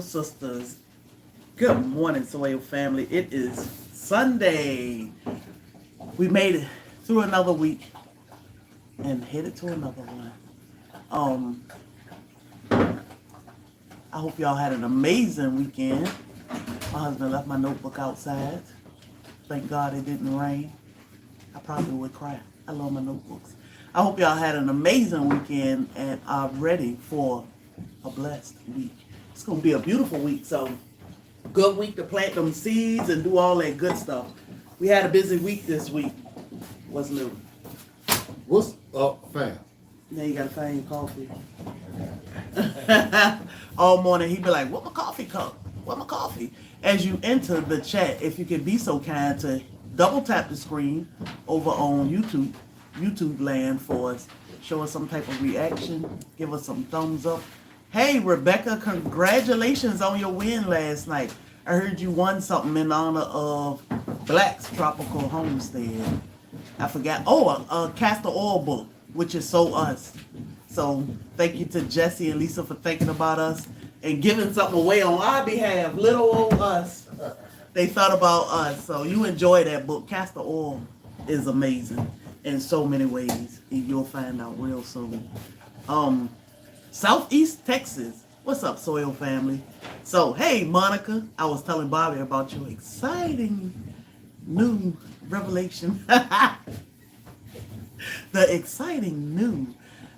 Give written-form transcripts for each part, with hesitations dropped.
Sisters, good morning, Soil family. It is Sunday. We made it through another week and headed to another one. I hope y'all had an amazing weekend. My husband left my notebook outside. Thank God it didn't rain. I probably would cry. I love my notebooks. I hope y'all had an amazing weekend and are ready for a blessed week. It's going to be a beautiful week, so good week to plant them seeds and do all that good stuff. We had a busy week this week. What's new? What's up, fam? Now you got to find your coffee. All morning he be like, what my coffee cup? What my coffee? As you enter the chat, if you could be so kind to double tap the screen over on YouTube land for us. Show us some type of reaction. Give us some thumbs up. Hey, Rebecca, congratulations on your win last night. I heard you won something in honor of Black's Tropical Homestead. I forgot. Oh, a Castor Oil book, which is So Us. So thank you to Jesse and Lisa for thinking about us and giving something away on our behalf. Little old us. They thought about us. So you enjoy that book. Castor Oil is amazing in so many ways. And you'll find out real soon. Southeast Texas. What's up, Soil family? So, hey, Monica, I was telling Bobby about your exciting new revelation. The exciting new.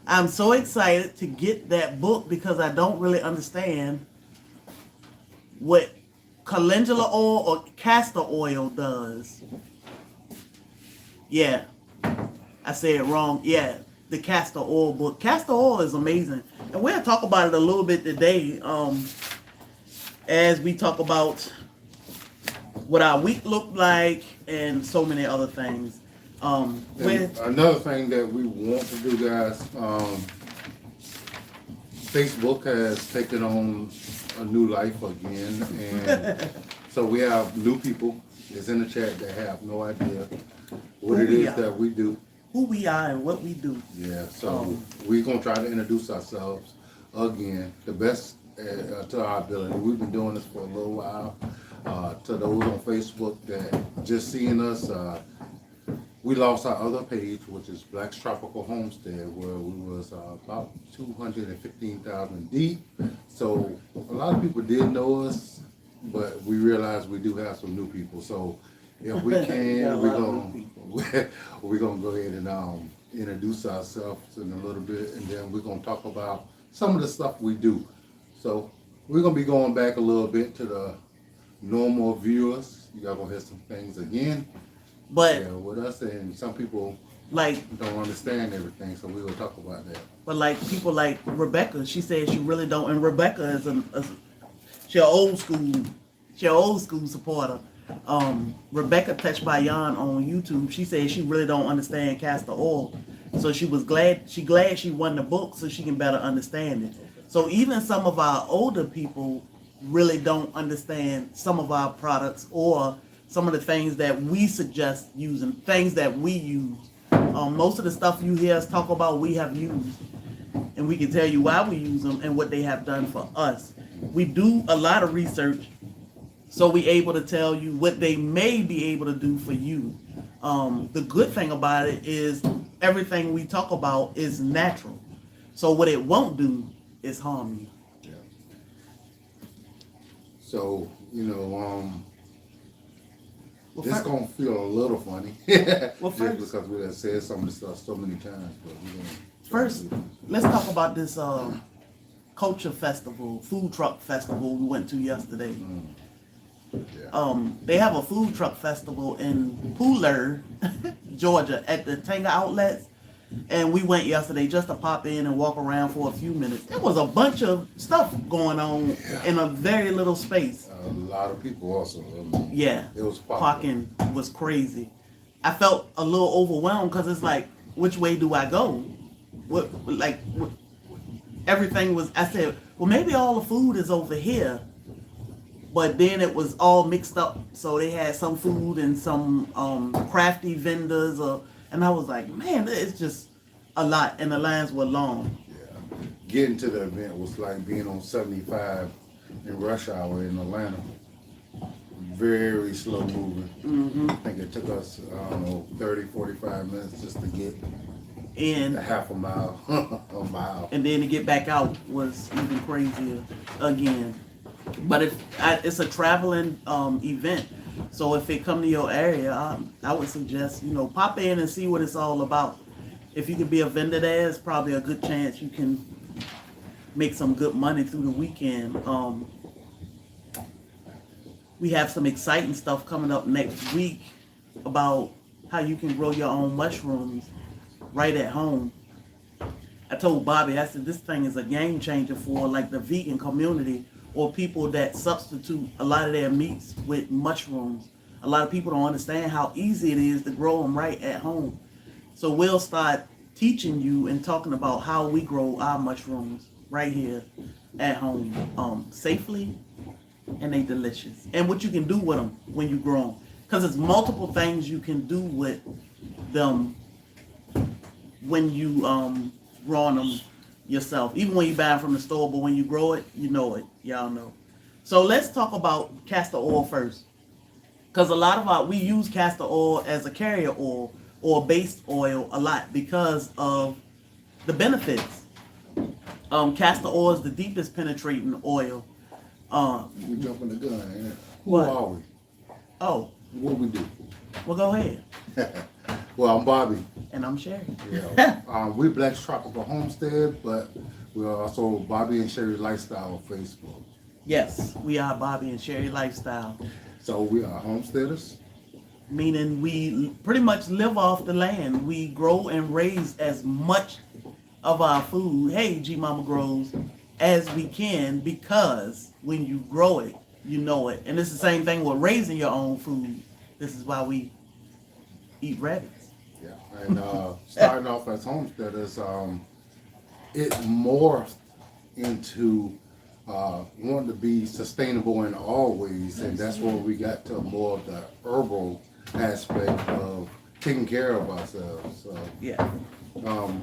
I'm so excited to get that book because I don't really understand what calendula oil or castor oil does. Yeah, I said it wrong. Yeah, the castor oil book. Castor oil is amazing. And we'll talk about it a little bit today as we talk about what our week looked like and so many other things. Another thing that we want to do, guys, Facebook has taken on a new life again. And so we have new people that's in the chat that have no idea what it is that we do. Who we are and what we do. Yeah, so we're going to try to introduce ourselves again, the best to our ability. We've been doing this for a little while. To those on Facebook that just seeing us, we lost our other page, which is Black's Tropical Homestead, where we was about 215,000 deep. So a lot of people did know us, but we realized we do have some new people. So if we can, we're gonna go ahead and introduce ourselves in a little bit, and then we're gonna talk about some of the stuff we do. So we're gonna be going back a little bit to the normal viewers. You all gonna hear some things again, but with us, and some people like don't understand everything, so we will talk about that. But like people like Rebecca, she said she really don't. And Rebecca is she's an old school supporter. Rebecca Touched by Yon on YouTube, she said she really don't understand castor oil, so she was glad she won the book so she can better understand it. So even some of our older people really don't understand some of our products or some of the things that we suggest using, things that we use. Most of the stuff you hear us talk about, we have used, and we can tell you why we use them and what they have done for us. We do a lot of research, so we're able to tell you what they may be able to do for you. The good thing about it is everything we talk about is natural. So what it won't do is harm you. Yeah. So, it's going to feel a little funny. Well, first, just because we have said some of this stuff so many times. But first, let's talk about this culture festival, food truck festival we went to yesterday. Yeah. They have a food truck festival in Pooler, Georgia, at the Tanga Outlets, and we went yesterday just to pop in and walk around for a few minutes. There was a bunch of stuff going on in a very little space. A lot of people also. Yeah, it was parking was crazy. I felt a little overwhelmed because it's like, which way do I go? Everything was. I said, well, maybe all the food is over here. But then it was all mixed up. So they had some food and some crafty vendors. And I was like, man, it's just a lot. And the lines were long. Yeah. Getting to the event was like being on 75 in rush hour in Atlanta. Very slow moving. I think it took us, I don't know, 30, 45 minutes just to get And a half a mile, a mile. and then to get back out was even crazier again. But it's a traveling event, so if it come to your area, I would suggest pop in and see what it's all about. If you could be a vendor there, it's probably a good chance you can make some good money through the weekend. We have some exciting stuff coming up next week about how you can grow your own mushrooms right at home. I told Bobby, I said, this thing is a game changer for like the vegan community or people that substitute a lot of their meats with mushrooms. A lot of people don't understand how easy it is to grow them right at home. So we'll start teaching you and talking about how we grow our mushrooms right here at home, safely, and they delicious. And what you can do with them when you grow them. Because there's multiple things you can do with them when you grow them yourself. Even when you buy them from the store, but when you grow it, you know it. Y'all know. So let's talk about castor oil first. Because a lot of we use castor oil as a carrier oil or base oil a lot because of the benefits. Castor oil is the deepest penetrating oil. We jumping the gun, ain't it? Who What? are we? Oh, What we do? well, go ahead. Well, I'm Bobby. And I'm Sherry. Yeah. We're Black's Tropical Homestead, but we're also Bobby and Sherry Lifestyle on Facebook. Yes, we are Bobby and Sherry Lifestyle. So we are homesteaders. Meaning we pretty much live off the land. We grow and raise as much of our food, hey, G Mama Grows, as we can, because when you grow it, you know it. And it's the same thing with raising your own food. This is why we eat rabbits. Yeah. And starting off as homesteaders, it morphed into wanting to be sustainable in all ways, and that's where we got to more of the herbal aspect of taking care of ourselves. So, Yeah. of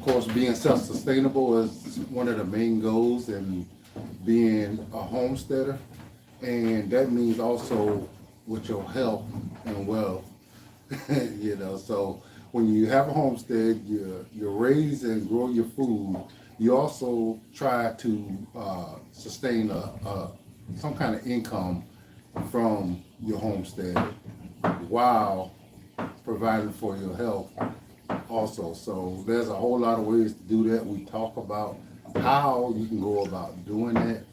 course, being self-sustainable is one of the main goals in being a homesteader, and that means also with your health and wealth. So when you have a homestead, you raise and grow your food. You also try to sustain some kind of income from your homestead while providing for your health also. So there's a whole lot of ways to do that. We talk about how you can go about doing that,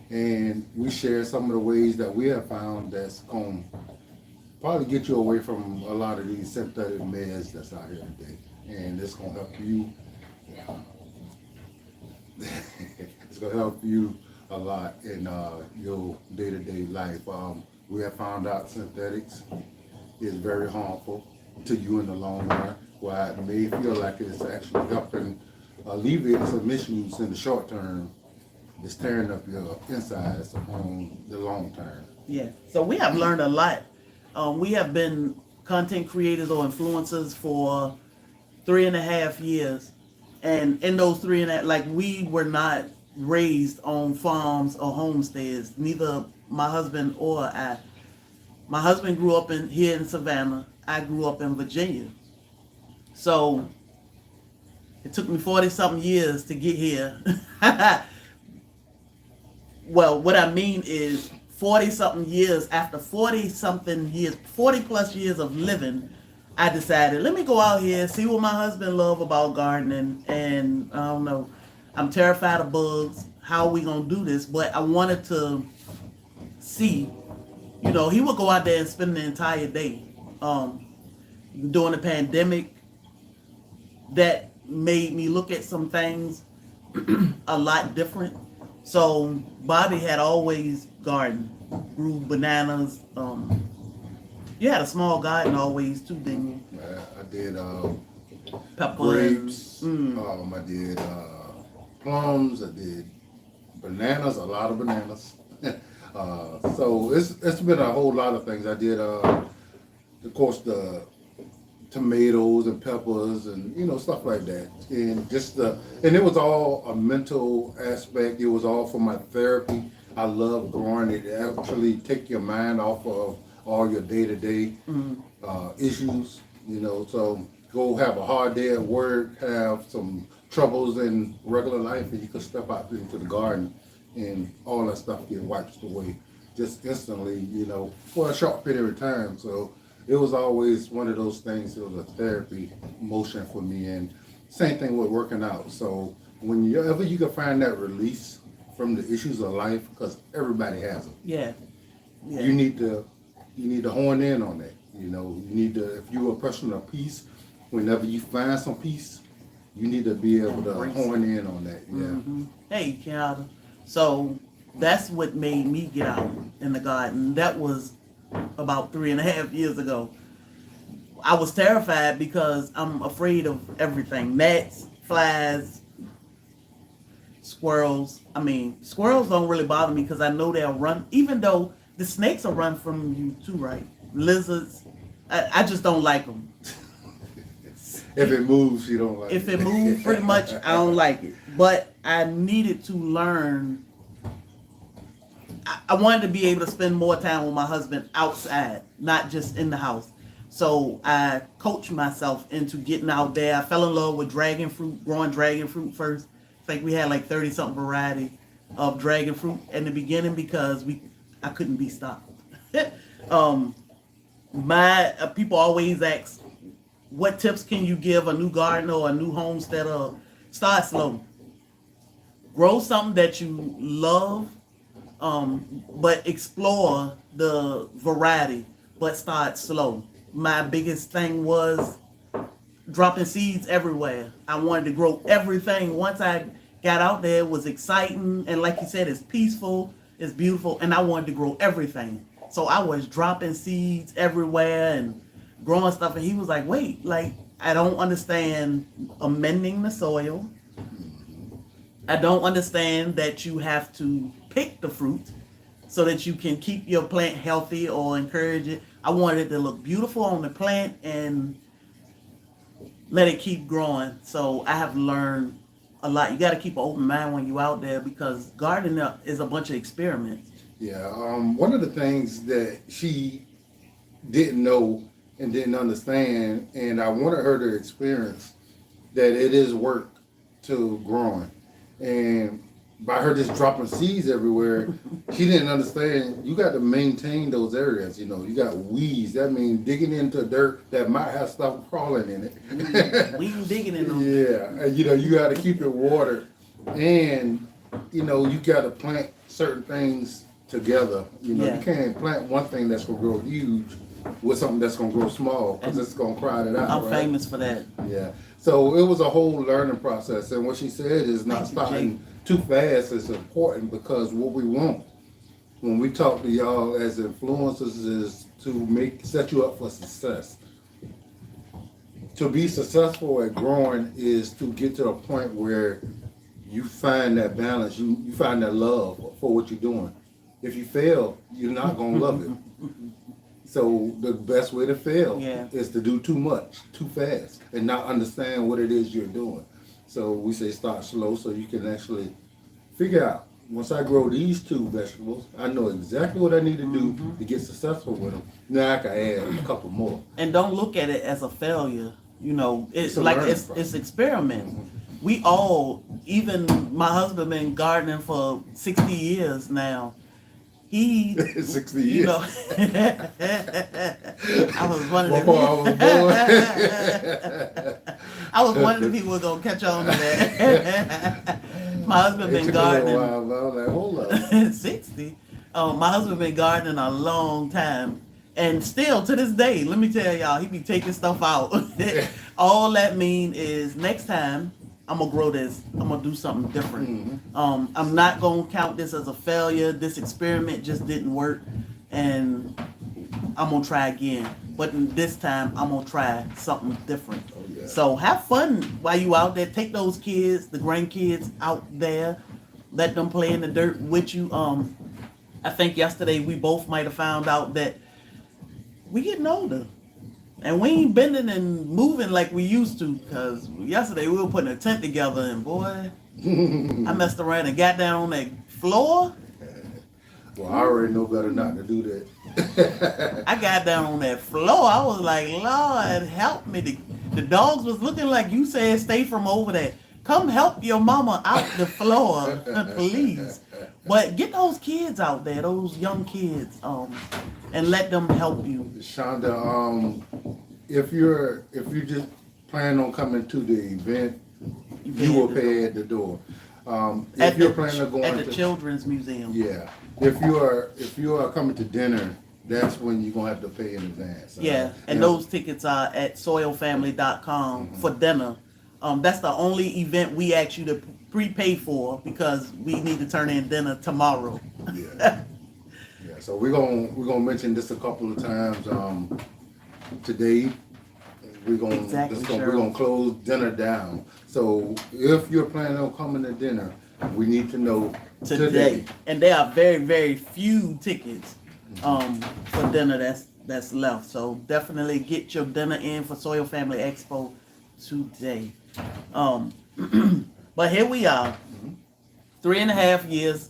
and we share some of the ways that we have found that's going to probably get you away from a lot of these synthetic meds that's out here today, and it's going to help you. It's going to help you a lot in your day-to-day life. We have found out synthetics is very harmful to you in the long run. While it may feel like it's actually helping alleviate some issues in the short term, it's tearing up your insides on the long term. Yeah. So we have learned a lot. We have been content creators or influencers for 3.5 years. And in those 3.5, like, we were not raised on farms or homesteads, neither my husband or I. My husband grew up here in Savannah. I grew up in Virginia. So it took me 40-something years to get here. Well, what I mean is 40-something years, after 40-something years, 40+ years of living, I decided, let me go out here, see what my husband love about gardening, and I don't know, I'm terrified of bugs. How are we going to do this? But I wanted to see, he would go out there and spend the entire day. During the pandemic, that made me look at some things a lot different. So Bobby had always gardened, grew bananas. You had a small garden always too, didn't you? I did Peppers. grapes. I did plums. I did bananas. A lot of bananas. So it's been a whole lot of things. I did, of course, the tomatoes and peppers and stuff like that, and and it was all a mental aspect. It was all for my therapy. I love growing. It actually take your mind off of all your day-to-day issues, you know. So go have a hard day at work, have some troubles in regular life, and you can step out into the garden and all that stuff get wiped away just instantly, you know, for a short period of time. So it was always one of those things. It was a therapy motion for me, and same thing with working out. So whenever you can find that release from the issues of life, because everybody has them. Yeah. Yeah. You need to hone in on that. You know, you need to, if you're a person of peace, whenever you find some peace, you need to be able to hone in on that. Yeah. Mm-hmm. Hey, Calvin. So that's what made me get out in the garden. That was about 3.5 years ago. I was terrified because I'm afraid of everything. Gnats, flies, squirrels. I mean, squirrels don't really bother me because I know they'll run, even though the snakes will run from you too, right? Lizards, I just don't like them. If it moves, you don't like it. If it moves, pretty much, I don't like it. But I needed to learn. I wanted to be able to spend more time with my husband outside, not just in the house. So I coached myself into getting out there. I fell in love with dragon fruit, growing dragon fruit first. I think we had like 30-something variety of dragon fruit in the beginning because I couldn't be stopped. People always ask, what tips can you give a new gardener or a new homesteader? Start slow. Grow something that you love, but explore the variety, but start slow. My biggest thing was dropping seeds everywhere. I wanted to grow everything. Once I got out there, it was exciting, and like you said, it's peaceful, it's beautiful, and I wanted to grow everything. So I was dropping seeds everywhere and growing stuff, and he was like, wait, like, I don't understand amending the soil. I don't understand that you have to pick the fruit so that you can keep your plant healthy or encourage it. I wanted it to look beautiful on the plant and let it keep growing. So I have learned a lot. You got to keep an open mind when you're out there because gardening is a bunch of experiments. Yeah, one of the things that she didn't know and didn't understand, and I wanted her to experience that it is work to growing. And by her just dropping seeds everywhere, she didn't understand you got to maintain those areas. You know, you got weeds. That means digging into dirt that might have stuff crawling in it. We ain't digging in them. Yeah, and you know, you got to keep it watered. And, you know, you got to plant certain things together. You know, Yeah. you can't plant one thing that's going to grow huge with something that's going to grow small because it's going to crowd it out. I'm right? famous for that. Yeah. So it was a whole learning process. And what she said is not starting too fast is important because what we want when we talk to y'all as influencers is to set you up for success. To be successful at growing is to get to a point where you find that balance, you find that love for what you're doing. If you fail, you're not going to love it. So the best way to fail is to do too much, too fast, and not understand what it is you're doing. So we say start slow so you can actually figure out, once I grow these 2 vegetables, I know exactly what I need to do to get successful with them. Now I can add a couple more. And don't look at it as a failure. You know, it's a like learning it's experimenting. We all, even my husband been gardening for 60 years now. He 60 years. You know, I was one of the I was one of the people who were gonna catch on to that. My husband been gardening. I was like, hold up. 60. My husband been gardening a long time. And still to this day, let me tell y'all, he be taking stuff out. All that mean is next time I'm gonna grow this. I'm gonna do something different. I'm not gonna count this as a failure. This experiment just didn't work, and I'm gonna try again. But this time I'm gonna try something different. Oh, yeah. So have fun while you out there. Take those kids, the grandkids out there. Let them play in the dirt with you. I think yesterday we both might have found out that we getting older. And we ain't bending and moving like we used to, because yesterday we were putting a tent together, and boy, I messed around and got down on that floor, Well, I already know better not to do that. I got down on that floor. I was like, Lord, help me. The dogs was looking like you said, stay from over there. Come help your mama out the floor, please. But get those kids out there, those young kids, and let them help you. Shonda, if you just plan on coming to the event, you will pay at the door. If you're planning on going at the to Children's Museum. yeah, if you are coming to dinner, that's when you're gonna have to pay in advance. Yeah, and those tickets are at SoilFamily.com for dinner. That's the only event we ask you to prepay for because we need to turn in dinner tomorrow. Yeah. Yeah. So we're gonna mention this a couple of times today. We're gonna close dinner down. So if you're planning on coming to dinner, we need to know today. And there are very, very few tickets for dinner that's left. So definitely get your dinner in for Soil Family Expo today. But here we are, 3.5 years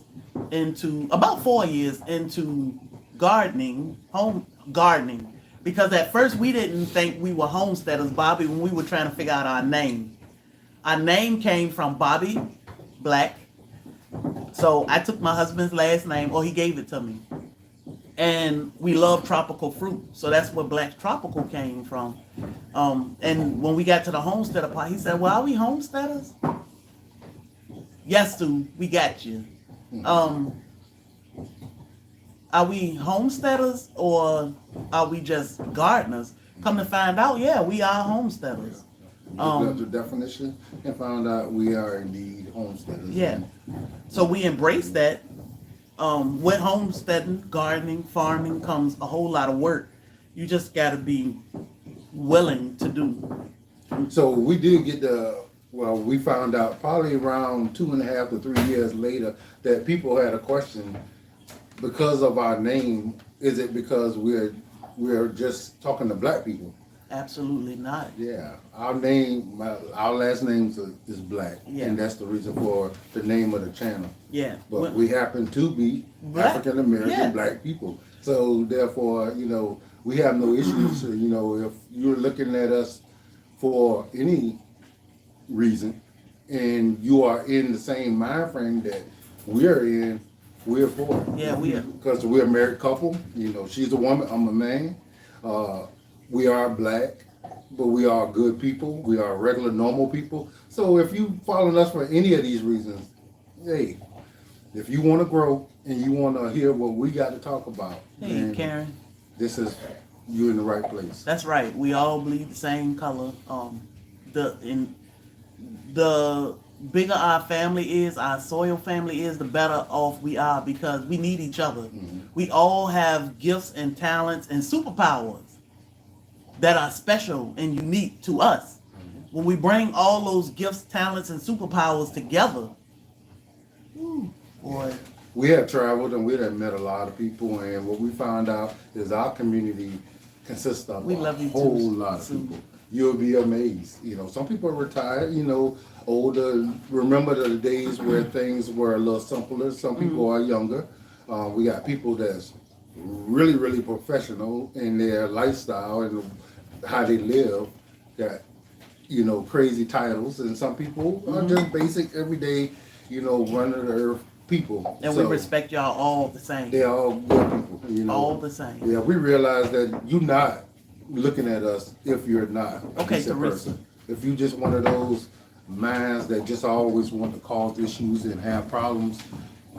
into, about 4 years into gardening, home gardening. Because at first we didn't think we were homesteaders, Bobby, when we were trying to figure out our name. Our name came from Bobby Black. So I took my husband's last name, or he gave it to me. And we love tropical fruit. So that's where Black Tropical came from. And when we got to the homesteader part, he said, well, are we homesteaders? Yes, Sue, we got you. Are we homesteaders or are we just gardeners? Come to find out, yeah, we are homesteaders. Looked up the definition and found out we are indeed homesteaders. Yeah. So we embrace that. With homesteading, gardening, farming comes a whole lot of work. You just got to be willing to do. So we did get we found out probably around 2.5 to 3 years later that people had a question because of our name. Is it because we're just talking to black people? Absolutely not. Yeah, our last name is Black, and that's the reason for the name of the channel. Yeah, but we happen to be African American black people, so therefore, we have no issues. If you're looking at us for any reason, and you are in the same mind frame that we're in, we're for it. Yeah, we are. Because we're a married couple. She's a woman, I'm a man. We are black, but we are good people. We are regular, normal people. So if you following us for any of these reasons, hey, if you want to grow and you want to hear what we got to talk about, hey, Karen, you're in the right place. That's right. We all bleed the same color. The bigger our family is, our soil family is, the better off we are because we need each other. Mm-hmm. We all have gifts and talents and superpowers that are special and unique to us. Mm-hmm. When we bring all those gifts, talents, and superpowers together, boy. We have traveled and we have met a lot of people, and what we found out is our community consists of a whole lot of people. You'll be amazed. Some people are retired, older. Remember the days where things were a little simpler. Some people are younger. We got people that's really, really professional in their lifestyle and how they live. Got, crazy titles. And some people are just basic, everyday, run of the earth people. And we respect y'all all the same. They're all good people. All the same. Yeah, we realize that you're not looking at us if you're not a decent person. If you just one of those minds that just always want to cause issues and have problems,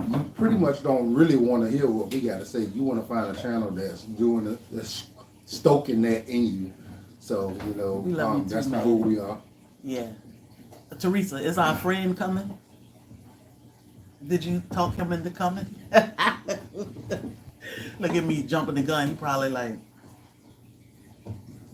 you pretty much don't really want to hear what we got to say. You want to find a channel that's stoking that in you. So, that's not who we are. Yeah. Teresa, is our friend coming? Did you talk him into coming? Look at me jumping the gun. He probably like,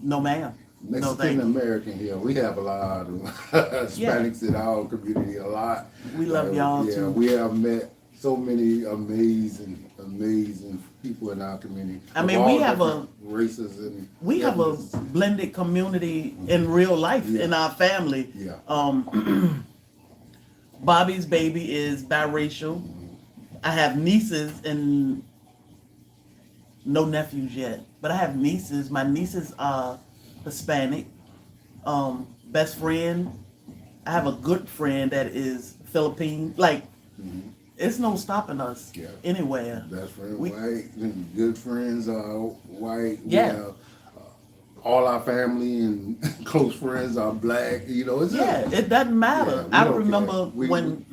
no ma'am. Mexican American here. We have a lot of Hispanics in our community, a lot. We love y'all too. We have met so many amazing people in our community. I mean, we have races and have a blended community in real life in our family. Yeah. Bobby's baby is biracial. I have nieces and no nephews yet, but I have nieces. My nieces are Hispanic. Best friend, I have a good friend that is Philippine. Like, it's no stopping us anywhere. Best friend white, good friends are white. Yeah. We have, all our family and close friends are black. You know, it's It doesn't matter. Yeah, I remember when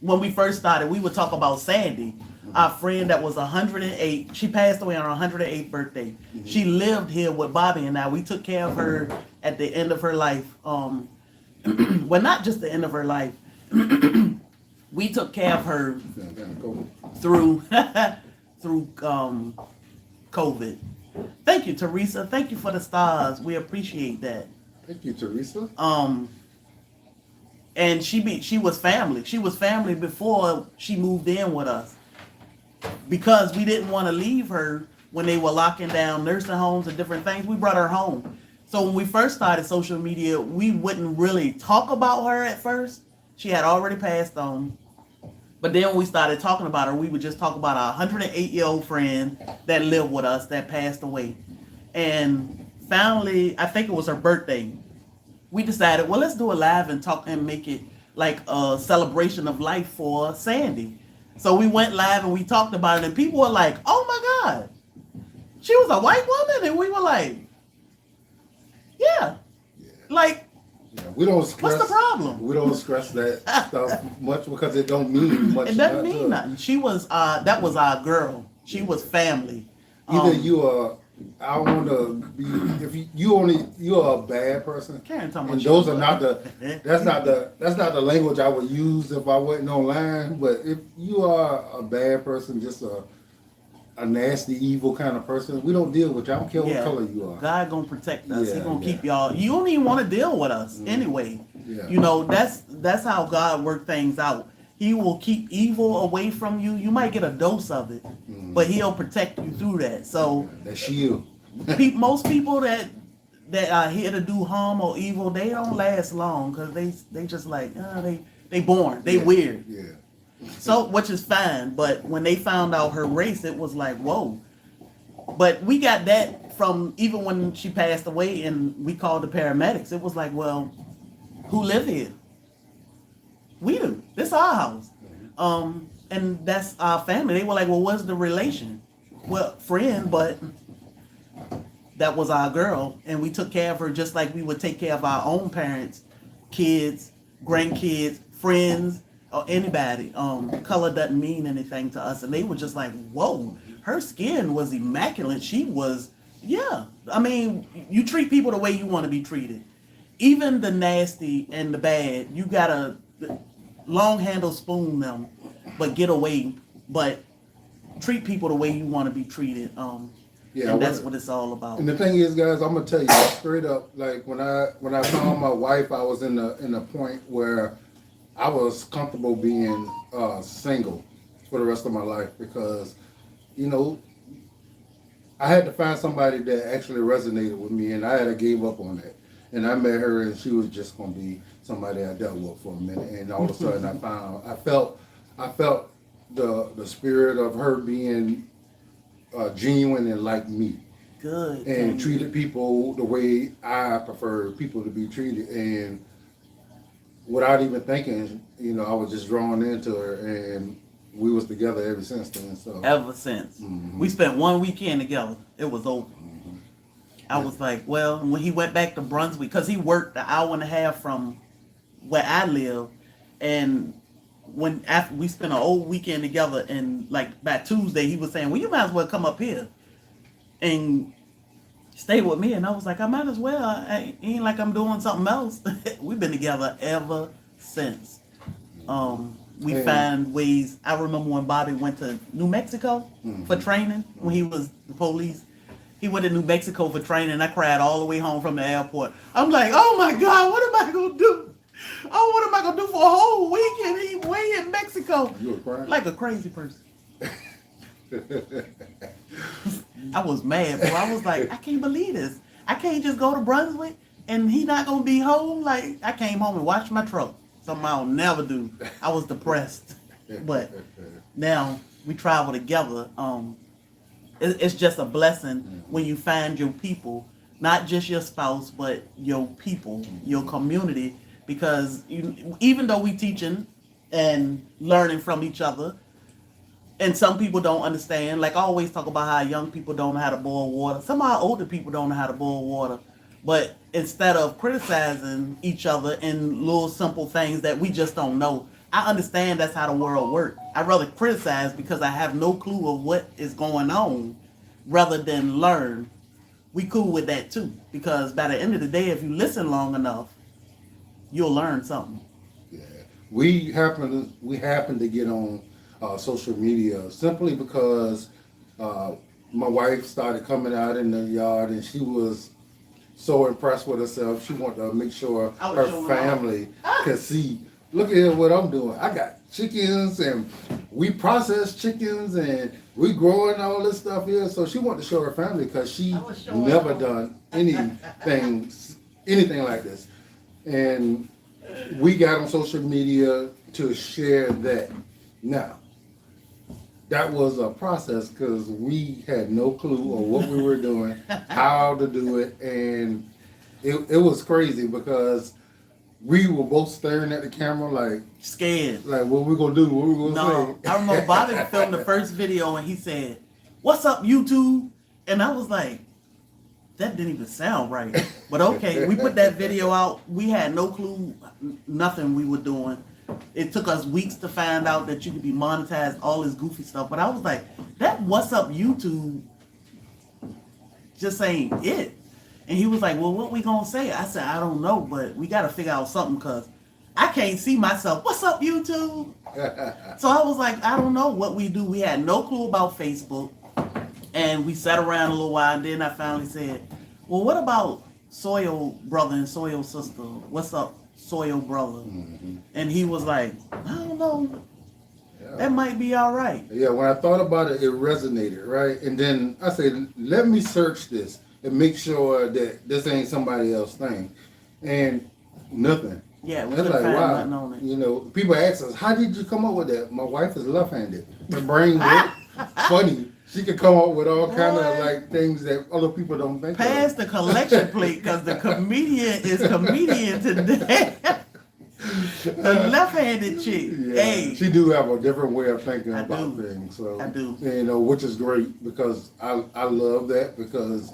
we first started, we would talk about Sandy, our friend that was 108. She passed away on her 108th birthday. She lived here with Bobby and I. We took care of her at the end of her life. Well, not just the end of her life. We took care of her through COVID. Thank you, Teresa. Thank you for the stars. We appreciate that. Thank you, Teresa. And she was family. She was family before she moved in with us. Because we didn't want to leave her when they were locking down nursing homes and different things. We brought her home. So when we first started social media, we wouldn't really talk about her at first. She had already passed on. But then when we started talking about her, we would just talk about our 108-year-old friend that lived with us that passed away. And finally, I think it was her birthday, we decided, well, let's do a live and talk and make it like a celebration of life for Sandy. So we went live and we talked about it, and people were like, oh my God, she was a white woman? And we were like, yeah. Like, we don't stress. What's the problem? We don't stress that stuff much because it don't mean much. It doesn't mean nothing. She was, that was our girl. She was family. Either you are, I want to be, if you're a bad person. And those are not that's not the language I would use if I wasn't online. But if you are a bad person, just a nasty, evil kind of person, we don't deal with you. I don't care what color you are. God gonna protect us. He gonna keep y'all. You don't even want to deal with us anyway. Yeah. You know, that's how God works things out. He will keep evil away from you. You might get a dose of it, but he'll protect you through that. So that shield. Most people that are here to do harm or evil, they don't last long because they just like they born, they weird. Yeah. So, which is fine, but when they found out her race, it was like, whoa. But we got that from even when she passed away and we called the paramedics. It was like, well, who live here? We do. This is our house. And that's our family. They were like, well, what's the relation? Well, friend, but that was our girl. And we took care of her just like we would take care of our own parents, kids, grandkids, friends, or anybody. Color doesn't mean anything to us. And they were just like, whoa, her skin was immaculate. She was, I mean, you treat people the way you want to be treated. Even the nasty and the bad, you gotta long handle spoon them, but get away. But treat people the way you want to be treated. And that's what it's all about. And the thing is, guys, I'm gonna tell you straight up. Like when I found my wife, I was in a point where I was comfortable being single for the rest of my life because, you know, I had to find somebody that actually resonated with me, and I had to give up on that. And I met her, and she was just gonna be somebody I dealt with for a minute. And all of a sudden, I felt the spirit of her being genuine and like me. Good. And treated people the way I prefer people to be treated. And without even thinking, you know, I was just drawn into her, and we was together ever since then. So ever since we spent one weekend together, it was over. I was like, well, when he went back to Brunswick, because he worked an hour and a half from where I live, and after we spent a whole weekend together, and like by Tuesday he was saying, well, you might as well come up here and stay with me. And I was like, I might as well. I ain't like I'm doing something else. We've been together ever since. We find ways. I remember when Bobby went to New Mexico for training, when he was the police. He went to New Mexico for training. I cried all the way home from the airport. I'm like, oh my God, what am I going to do? Oh, what am I going to do for a whole weekend? He way in Mexico. You were crying? Like a crazy person. I was mad, bro. I was like, I can't believe this. I can't just go to Brunswick and he not going to be home. Like, I came home and washed my truck. Something I'll never do. I was depressed. But now we travel together. It's just a blessing when you find your people, not just your spouse, but your people, your community. Because even though we teaching and learning from each other, and some people don't understand. Like I always talk about how young people don't know how to boil water. Some of our older people don't know how to boil water. But instead of criticizing each other in little simple things that we just don't know, I understand that's how the world works. I'd rather criticize because I have no clue of what is going on rather than learn. We cool with that too. Because by the end of the day, if you listen long enough, you'll learn something. Yeah. We happen to get on social media simply because my wife started coming out in the yard and she was so impressed with herself. She wanted to make sure her family could see, look at what I'm doing. I got chickens and we process chickens and we growing all this stuff here. So she wanted to show her family because she never done anything like this. And we got on social media to share that. Now, that was a process because we had no clue of what we were doing, how to do it, and it was crazy because we were both staring at the camera like scared. Like, what we gonna do? What we gonna say? I remember Bobby filmed the first video and he said, "What's up, YouTube?" And I was like, that didn't even sound right. But okay, we put that video out. We had no clue, nothing we were doing. It took us weeks to find out that you could be monetized, all this goofy stuff. But I was like, that "What's up, YouTube" just ain't it. And he was like, well, what we gonna say? I said, I don't know, but we gotta figure out something because I can't see myself. What's up, YouTube? So I was like, I don't know what we do. We had no clue about Facebook. And we sat around a little while, and then I finally said, well, what about Soil Brother and Soil Sister? What's up, Soil Brother? Mm-hmm. And he was like, I don't know. Yeah. That might be all right. Yeah, when I thought about it, it resonated, right? And then I said, let me search this and make sure that this ain't somebody else's thing. And nothing. Yeah, we couldn't find nothing on it. You know, people ask us, how did you come up with that? My wife is left-handed. Her brain works funny. She could come up with all kind of like things that other people don't think of. Pass the collection plate because the comedian is comedian today. The left-handed chick. Yeah, hey, she do have a different way of thinking about things. So I do. You know, which is great because I love that because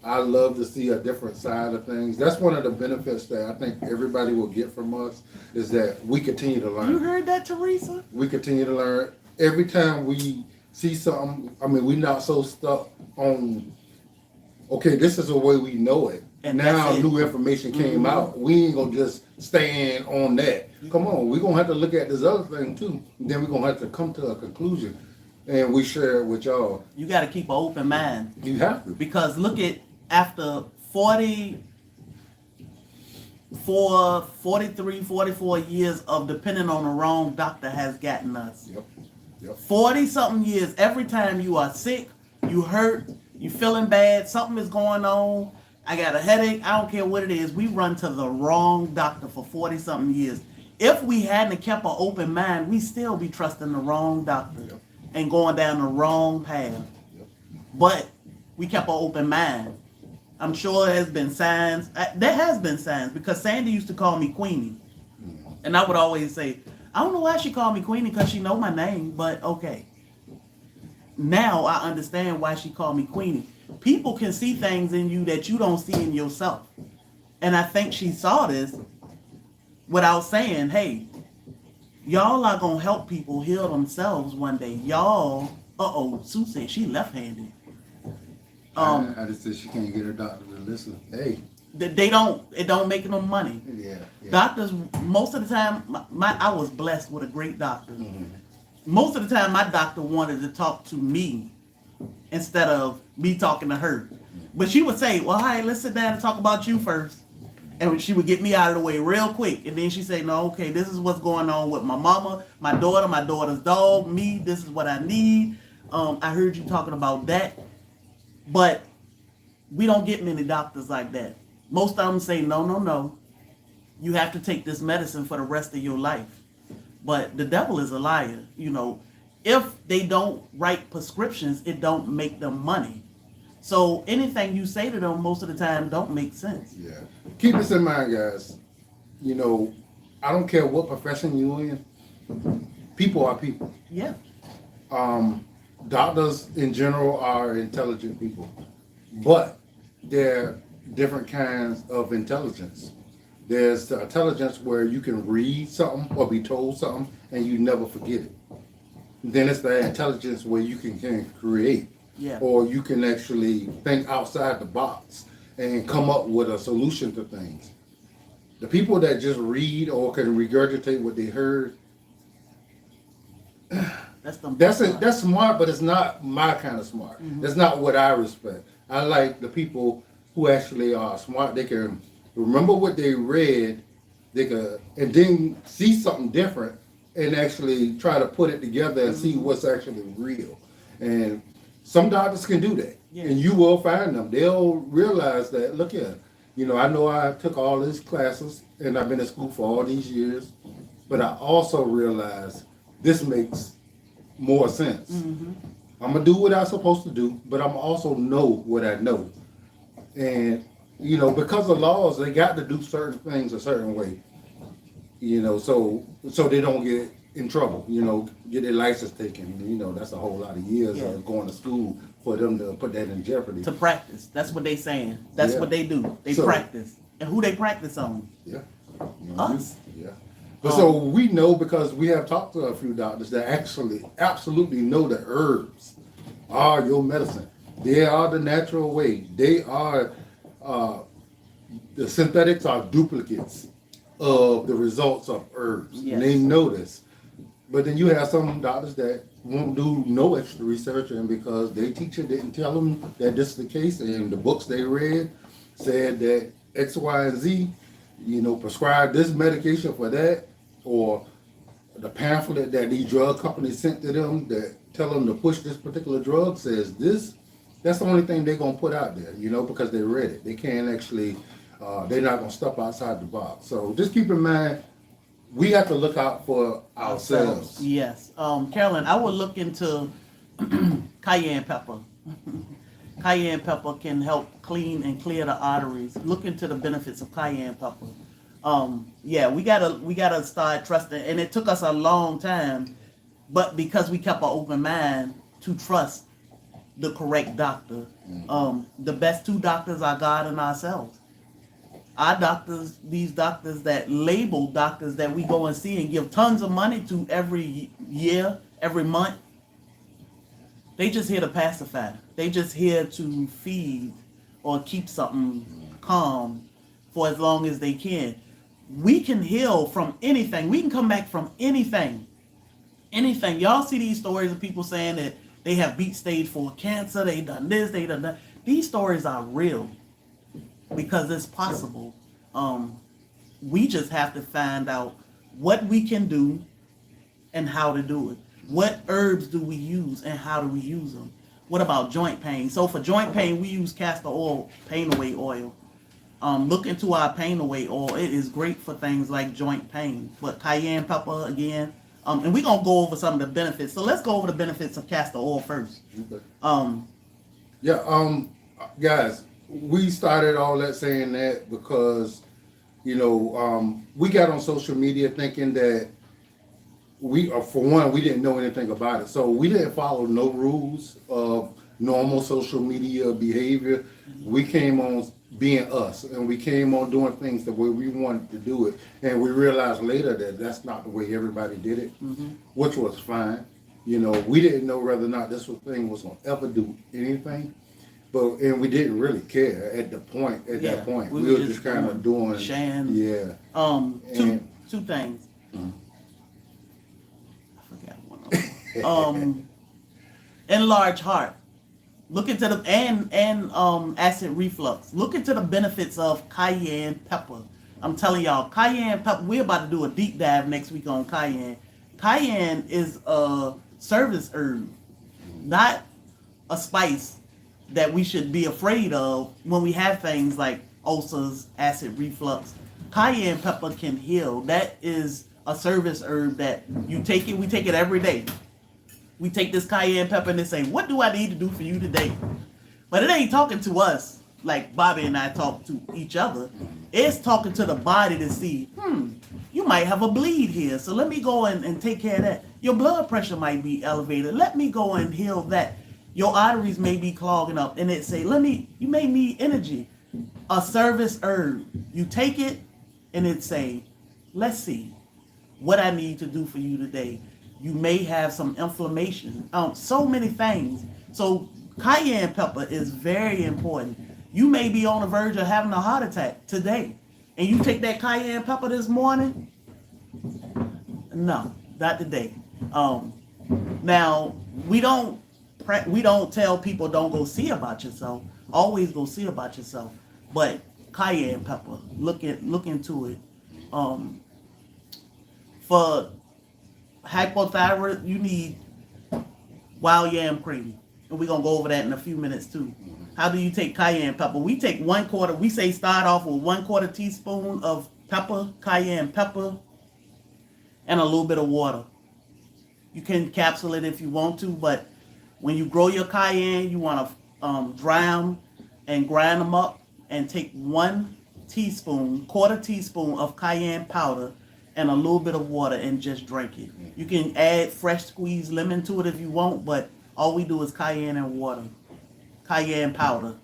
I love to see a different side of things. That's one of the benefits that I think everybody will get from us is that we continue to learn. You heard that, Teresa? We continue to learn. Every time we see something, I mean, we're not so stuck on, okay, this is the way we know it. And now new information came out. We ain't going to just stand on that. Come on, we're going to have to look at this other thing too. Then we're going to have to come to a conclusion. And we share it with y'all. You got to keep an open mind. You have to. Because look at, after 43, 44 years of depending on the wrong doctor has gotten us. Yep. 40-something years, every time you are sick, you hurt, you feeling bad, something is going on, I got a headache, I don't care what it is, we run to the wrong doctor for 40-something years. If we hadn't kept an open mind, we still be trusting the wrong doctor and going down the wrong path. But we kept an open mind. I'm sure there has been signs. There has been signs because Sandy used to call me Queenie. And I would always say, I don't know why she called me Queenie because she know my name, but okay. Now I understand why she called me Queenie. People can see things in you that you don't see in yourself. And I think she saw this without saying, hey, y'all are going to help people heal themselves one day. Y'all, Sue said she left-handed. I just said she can't get her doctor to listen. Hey. It don't make them money. Yeah. Doctors, most of the time, I was blessed with a great doctor. Mm-hmm. Most of the time, my doctor wanted to talk to me instead of me talking to her. But she would say, well, hey, let's sit down and talk about you first. And she would get me out of the way real quick. And then she'd say, no, okay, this is what's going on with my mama, my daughter's dog, me, this is what I need. I heard you talking about that. But we don't get many doctors like that. Most of them say, no. You have to take this medicine for the rest of your life. But the devil is a liar. You know, if they don't write prescriptions, it don't make them money. So anything you say to them most of the time don't make sense. Yeah. Keep this in mind, guys. You know, I don't care what profession you're in. People are people. Yeah. Doctors in general are intelligent people, but there are different kinds of intelligence. There's the intelligence where you can read something or be told something and you never forget it. Then it's the intelligence where you can create, or you can actually think outside the box and come up with a solution to things. The people that just read or can regurgitate what they heard, that's smart, but it's not my kind of smart. Mm-hmm. That's not what I respect. I like the people who actually are smart. They can remember what they read, and then see something different and actually try to put it together and see what's actually real. And some doctors can do that, and you will find them. They'll realize that, look here, you know I took all these classes and I've been in school for all these years, but I also realize this makes more sense. Mm-hmm. I'm gonna do what I'm supposed to do, but I'm also know what I know. And you know, because of laws, they got to do certain things a certain way. You know, so they don't get in trouble. You know, get their license taken. You know, that's a whole lot of years of going to school for them to put that in jeopardy. To practice. That's what they saying. That's what they do. They practice. And who they practice on? Yeah. Us. Yeah. But so we know, because we have talked to a few doctors that actually absolutely know that herbs are your medicine. They are the natural way. They are, the synthetics are duplicates of the results of herbs. Yes. And they know this. But then you have some doctors that won't do no extra research, and because their teacher didn't tell them that this is the case, and the books they read said that X, Y, and Z, you know, prescribe this medication for that, or the pamphlet that these drug companies sent to them that tell them to push this particular drug says this. That's the only thing they're going to put out there, you know, because they read it. They can't actually, they're not going to step outside the box. So just keep in mind, we have to look out for ourselves. Yes. Carolyn, I would look into cayenne pepper. Cayenne pepper can help clean and clear the arteries. Look into the benefits of cayenne pepper. We gotta start trusting, and it took us a long time, but because we kept an open mind to trust the correct doctor. The best two doctors are God and ourselves. Our doctors, these doctors that label doctors that we go and see and give tons of money to every year, every month, they just here to pacify. They just here to feed or keep something calm for as long as they can. We can heal from anything. We can come back from anything. Anything. Y'all see these stories of people saying that they have beat stage 4 cancer, they done this, they done that. These stories are real because it's possible. We just have to find out what we can do and how to do it. What herbs do we use and how do we use them? What about joint pain? So for joint pain, we use castor oil, pain away oil. Look into our pain away oil. It is great for things like joint pain. But cayenne pepper again. And we're going to go over some of the benefits. So let's go over the benefits of castor oil first. Okay. Guys, we started all that saying that because, you know, we got on social media thinking that for one, we didn't know anything about it. So we didn't follow no rules of normal social media behavior. We came on being us, and we came on doing things the way we wanted to do it. And we realized later that that's not the way everybody did it, which was fine. You know, we didn't know whether or not this thing was going to ever do anything. And we didn't really care at that point. We were just kind of doing. Sharing. Two things. I forgot one of them. Enlarged heart. Look into the and acid reflux. Look into the benefits of cayenne pepper. I'm telling y'all, cayenne pepper. We're about to do a deep dive next week on cayenne. Cayenne is a service herb, not a spice that we should be afraid of when we have things like ulcers, acid reflux. Cayenne pepper can heal. That is a service herb that you take it. We take it every day. We take this cayenne pepper and they say, what do I need to do for you today? But it ain't talking to us like Bobby and I talk to each other. It's talking to the body to see, you might have a bleed here. So let me go and take care of that. Your blood pressure might be elevated. Let me go and heal that. Your arteries may be clogging up. And it say, you may need energy. A service herb. You take it and it say, let's see what I need to do for you today. You may have some inflammation. So many things. So cayenne pepper is very important. You may be on the verge of having a heart attack today. And you take that cayenne pepper this morning? No, not today. Now, we don't tell people don't go see about yourself. Always go see about yourself. But cayenne pepper, look into it. For hypothyroid, you need wild yam cream. And we're going to go over that in a few minutes too. How do you take cayenne pepper? We take 1/4, we say start off with 1/4 teaspoon of pepper, cayenne pepper, and a little bit of water. You can capsule it if you want to, but when you grow your cayenne, you want to dry them and grind them up and take 1 teaspoon, 1/4 teaspoon of cayenne powder and a little bit of water and just drink it. You can add fresh squeezed lemon to it if you want, but all we do is cayenne and water. Cayenne powder.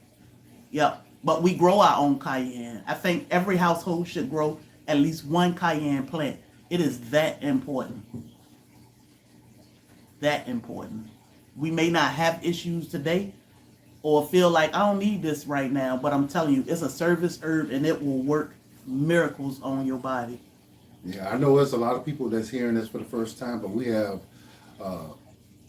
Yep. But we grow our own cayenne. I think every household should grow at least 1 cayenne plant. It is that important. That important. We may not have issues today or feel like I don't need this right now, but I'm telling you, it's a service herb and it will work miracles on your body. Yeah, I know there's a lot of people that's hearing this for the first time, but we have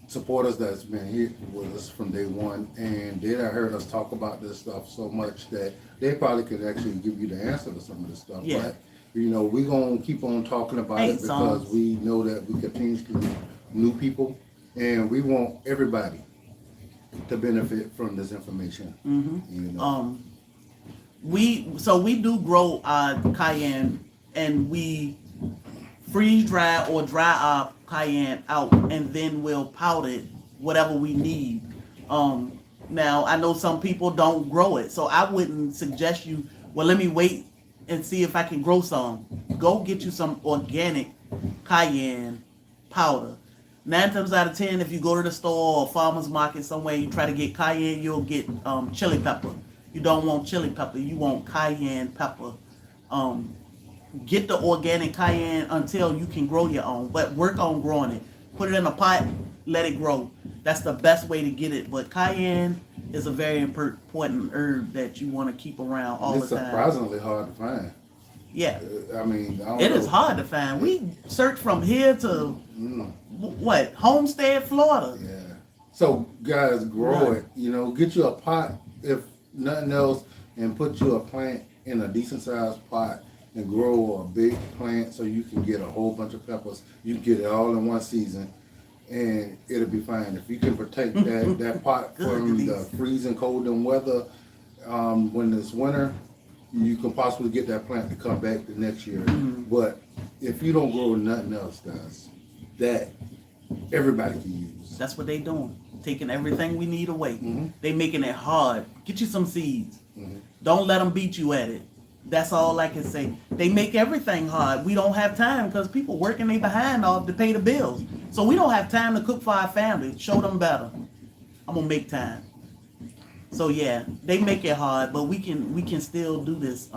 supporters that's been here with us from day one, and they done heard us talk about this stuff so much that they probably could actually give you the answer to some of this stuff. Yeah. But, we're going to keep on talking about it because we know that we continuously meet new people, and we want everybody to benefit from this information. We do grow our cayenne, and we freeze dry or dry our cayenne out, and then we'll powder it, whatever we need. Now, I know some people don't grow it, so I wouldn't suggest you, well, let me wait and see if I can grow some. Go get you some organic cayenne powder. 9 times out of 10, if you go to the store or farmer's market somewhere, you try to get cayenne, you'll get chili pepper. You don't want chili pepper, you want cayenne pepper. Get the organic cayenne until you can grow your own, but work on growing it. Put it in a pot, let it grow. That's the best way to get it. But cayenne is a very important herb that you want to keep around all the time. It's surprisingly hard to find. Yeah. I mean, I don't It know. is hard to find. We search from here to, Homestead, Florida. Yeah. So, guys, grow it. Get you a pot, if nothing else, and put you a plant in a decent-sized pot and grow a big plant so you can get a whole bunch of peppers. You can get it all in one season, and it'll be fine. If you can protect that pot from the freezing cold and weather, when it's winter, you can possibly get that plant to come back the next year. But if you don't grow nothing else, guys, that everybody can use. That's what they doing. Taking everything we need away. They making it hard. Get you some seeds. Don't let them beat you at it. That's all I can say. They make everything hard. We don't have time because people working they behind off to pay the bills. So we don't have time to cook for our family. Show them better. I'm gonna make time. So yeah, they make it hard, but we can still do this.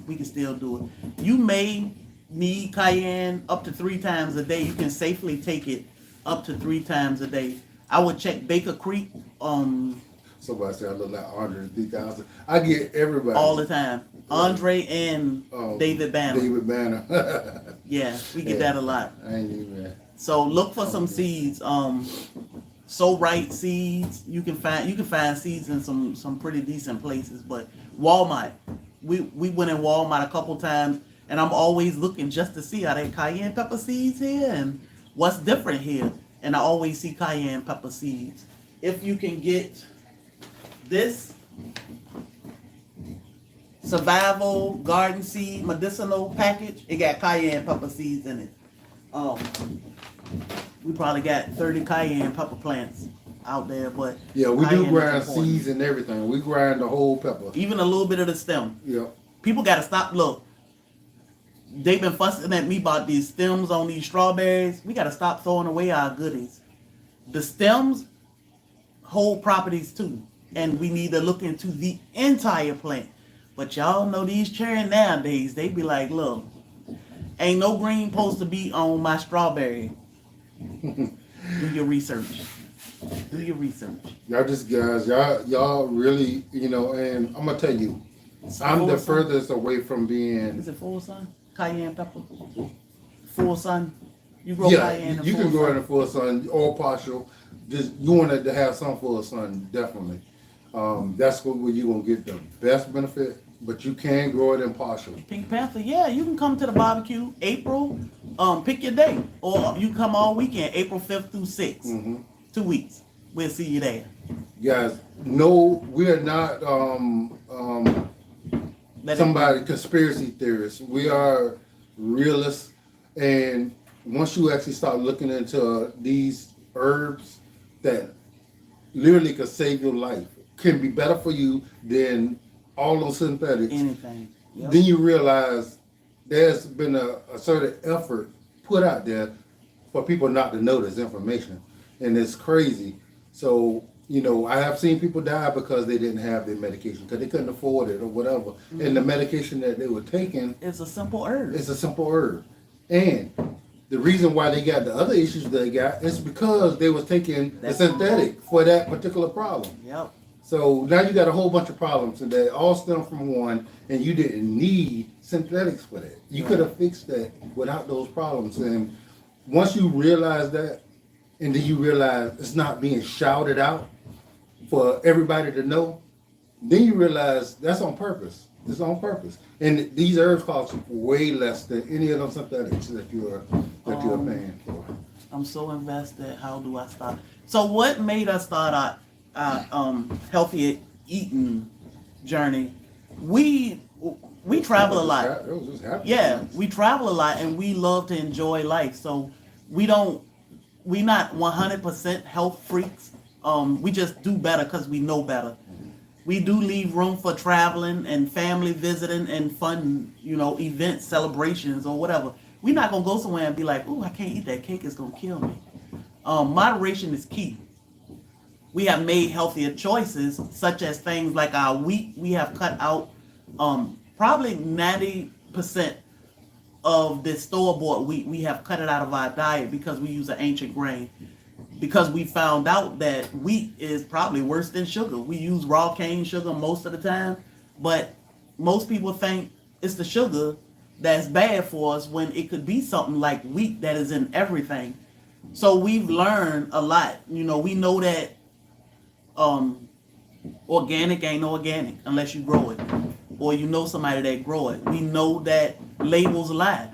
We can still do it. You may need cayenne up to 3 times a day. You can safely take it up to 3 times a day. I would check Baker Creek. Somebody said I look like Andre 3000. I get everybody All the time. Andre and David Banner. David Banner. Yeah, we get that a lot. I ain't even. So look for some seeds. So right seeds. You can find seeds in some pretty decent places. But Walmart, we went in Walmart a couple times, and I'm always looking just to see are there cayenne pepper seeds here and what's different here. And I always see cayenne pepper seeds. If you can get this survival garden seed medicinal package, it got cayenne pepper seeds in it. We probably got 30 cayenne pepper plants out there, but Yeah, we do cayenne is grind important. seeds and everything. We grind the whole pepper. Even a little bit of the stem. Yeah. People got to stop. Look, they've been fussing at me about these stems on these strawberries. We got to stop throwing away our goodies. The stems hold properties too, and we need to look into the entire plant. But y'all know these cherry nowadays, they be like, look, ain't no green supposed to be on my strawberry. Do your research. Do your research. Y'all just guys, y'all really, you know, and I'm gonna tell you, I'm the furthest away from being. Is it full sun? Cayenne pepper? Full sun? You grow Yeah, cayenne in you full can grow it sun? in full sun or partial. Just you want it to have some full sun, definitely. That's where you're gonna get the best benefit. But you can grow it in partial. Pink Panther, yeah, you can come to the barbecue April. Pick your day, or you come all weekend, April 5th through 6th. Mm-hmm. 2 weeks. We'll see you there. Guys, no, we are not somebody conspiracy theorists. We are realists, and once you actually start looking into these herbs that literally could save your life, can be better for you than all those synthetics. Anything. Yep. Then you realize there's been a certain effort put out there for people not to know this information, and it's crazy. So, you know, I have seen people die because they didn't have their medication, because they couldn't afford it or whatever. Mm-hmm. And the medication that they were taking, it's a simple herb. It's a simple herb. And the reason why they got the other issues they got is because they was taking the synthetic for that particular problem. Yep. So now you got a whole bunch of problems, and they all stem from one, and you didn't need synthetics for that. You could have fixed that without those problems. And once you realize that, and then you realize it's not being shouted out for everybody to know, then you realize that's on purpose. It's on purpose. And these herbs cost way less than any of them synthetics that you're paying for. I'm so invested. How do I start? So what made us start our healthy eating journey? We travel a lot. Yeah, we travel a lot, and we love to enjoy life. So we not 100% health freaks. We just do better because we know better. We do leave room for traveling and family visiting and fun, events, celebrations, or whatever. We're not gonna go somewhere and be like, "Ooh, I can't eat that cake; it's gonna kill me." Moderation is key. We have made healthier choices, such as things like our wheat. We have cut out probably 90% of the store-bought wheat. We have cut it out of our diet because we use an ancient grain. Because we found out that wheat is probably worse than sugar. We use raw cane sugar most of the time, but most people think it's the sugar that's bad for us when it could be something like wheat that is in everything. So we've learned a lot. We know that organic ain't organic unless you grow it, or somebody that grow it. We know that labels lie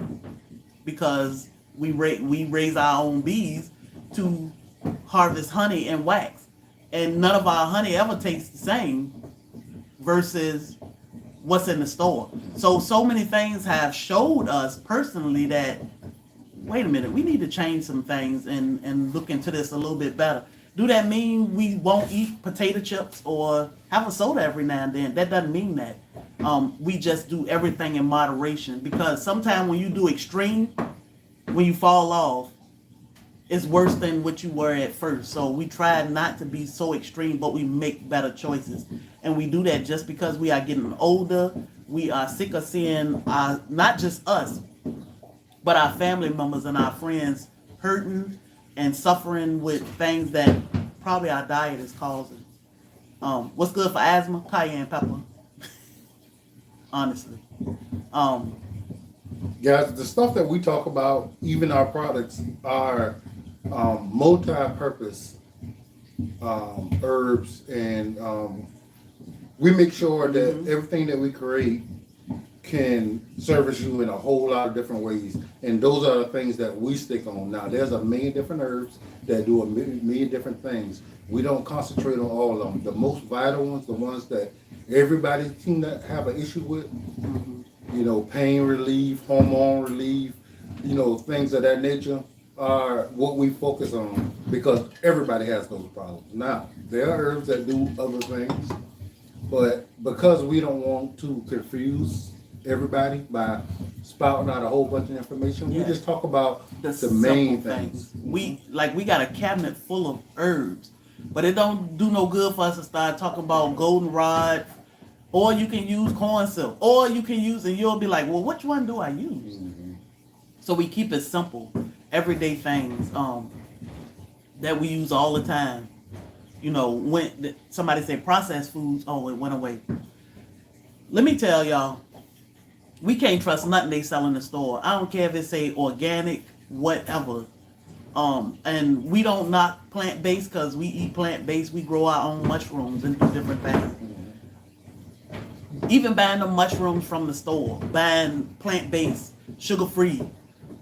because we raise our own bees to harvest honey and wax, and none of our honey ever tastes the same versus what's in the store. So many things have showed us personally that, wait a minute, we need to change some things and look into this a little bit better. Do that mean we won't eat potato chips or have a soda every now and then? That doesn't mean that. We just do everything in moderation, because sometimes when you do extreme, when you fall off, it's worse than what you were at first. So we try not to be so extreme, but we make better choices. And we do that just because we are getting older. We are sick of seeing not just us, but our family members and our friends hurting and suffering with things that probably our diet is causing. What's good for asthma? Cayenne pepper. Honestly. Guys, the stuff that we talk about, even our products, are multi-purpose herbs, and we make sure that everything that we create can service you in a whole lot of different ways, and those are the things that we stick on. Now, there's a million different herbs that do a million different things. We don't concentrate on all of them. The most vital ones, the ones that everybody seems to have an issue with, pain relief, hormone relief, things of that nature are what we focus on because everybody has those problems. Now, there are herbs that do other things, but because we don't want to confuse everybody by spouting out a whole bunch of information, we just talk about the main things. We got a cabinet full of herbs, but it don't do no good for us to start talking about goldenrod, or you can use corn silk, or you can use, and you'll be like, well, which one do I use? Mm-hmm. So we keep it simple, everyday things that we use all the time. When somebody say processed foods, oh, it went away. Let me tell y'all, we can't trust nothing they sell in the store. I don't care if it say organic, whatever. And we don't knock plant-based because we eat plant-based. We grow our own mushrooms and do different things. Even buying the mushrooms from the store, buying plant-based, sugar-free,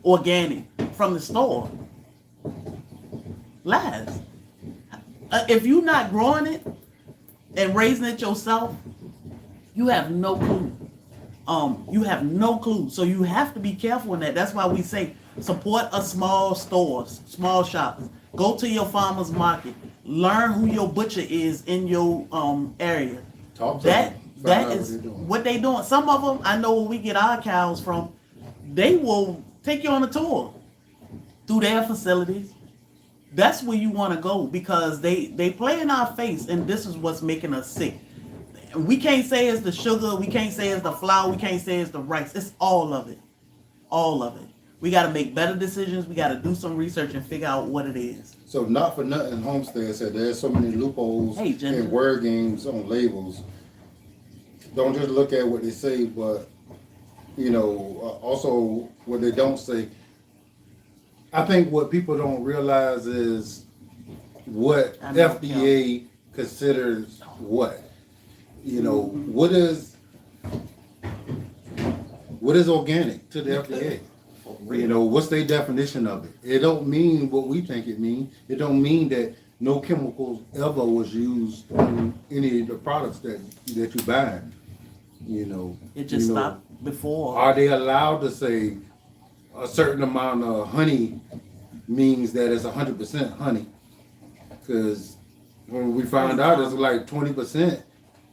organic from the store. Lies. If you're not growing it and raising it yourself, you have no clue. You have no clue. So you have to be careful in that. That's why we say support a small stores, small shops. Go to your farmer's market. Learn who your butcher is in your area. That is what they doing. Some of them, I know where we get our cows from, they will take you on a tour through their facilities. That's where you want to go because they play in our face, and this is what's making us sick. We can't say it's the sugar, we can't say it's the flour, we can't say it's the rice. It's all of it. All of it. We got to make better decisions. We got to do some research and figure out what it is. So not for nothing, Homestead said there's so many loopholes and word games on labels. Don't just look at what they say, but also what they don't say. I think what people don't realize is what FDA considers what. What is organic to the FDA? What's their definition of it? It don't mean what we think it means. It don't mean that no chemicals ever was used on any of the products that you buy. It just stopped before. Are they allowed to say a certain amount of honey means that it's 100% honey? Because when we found out it's like 20%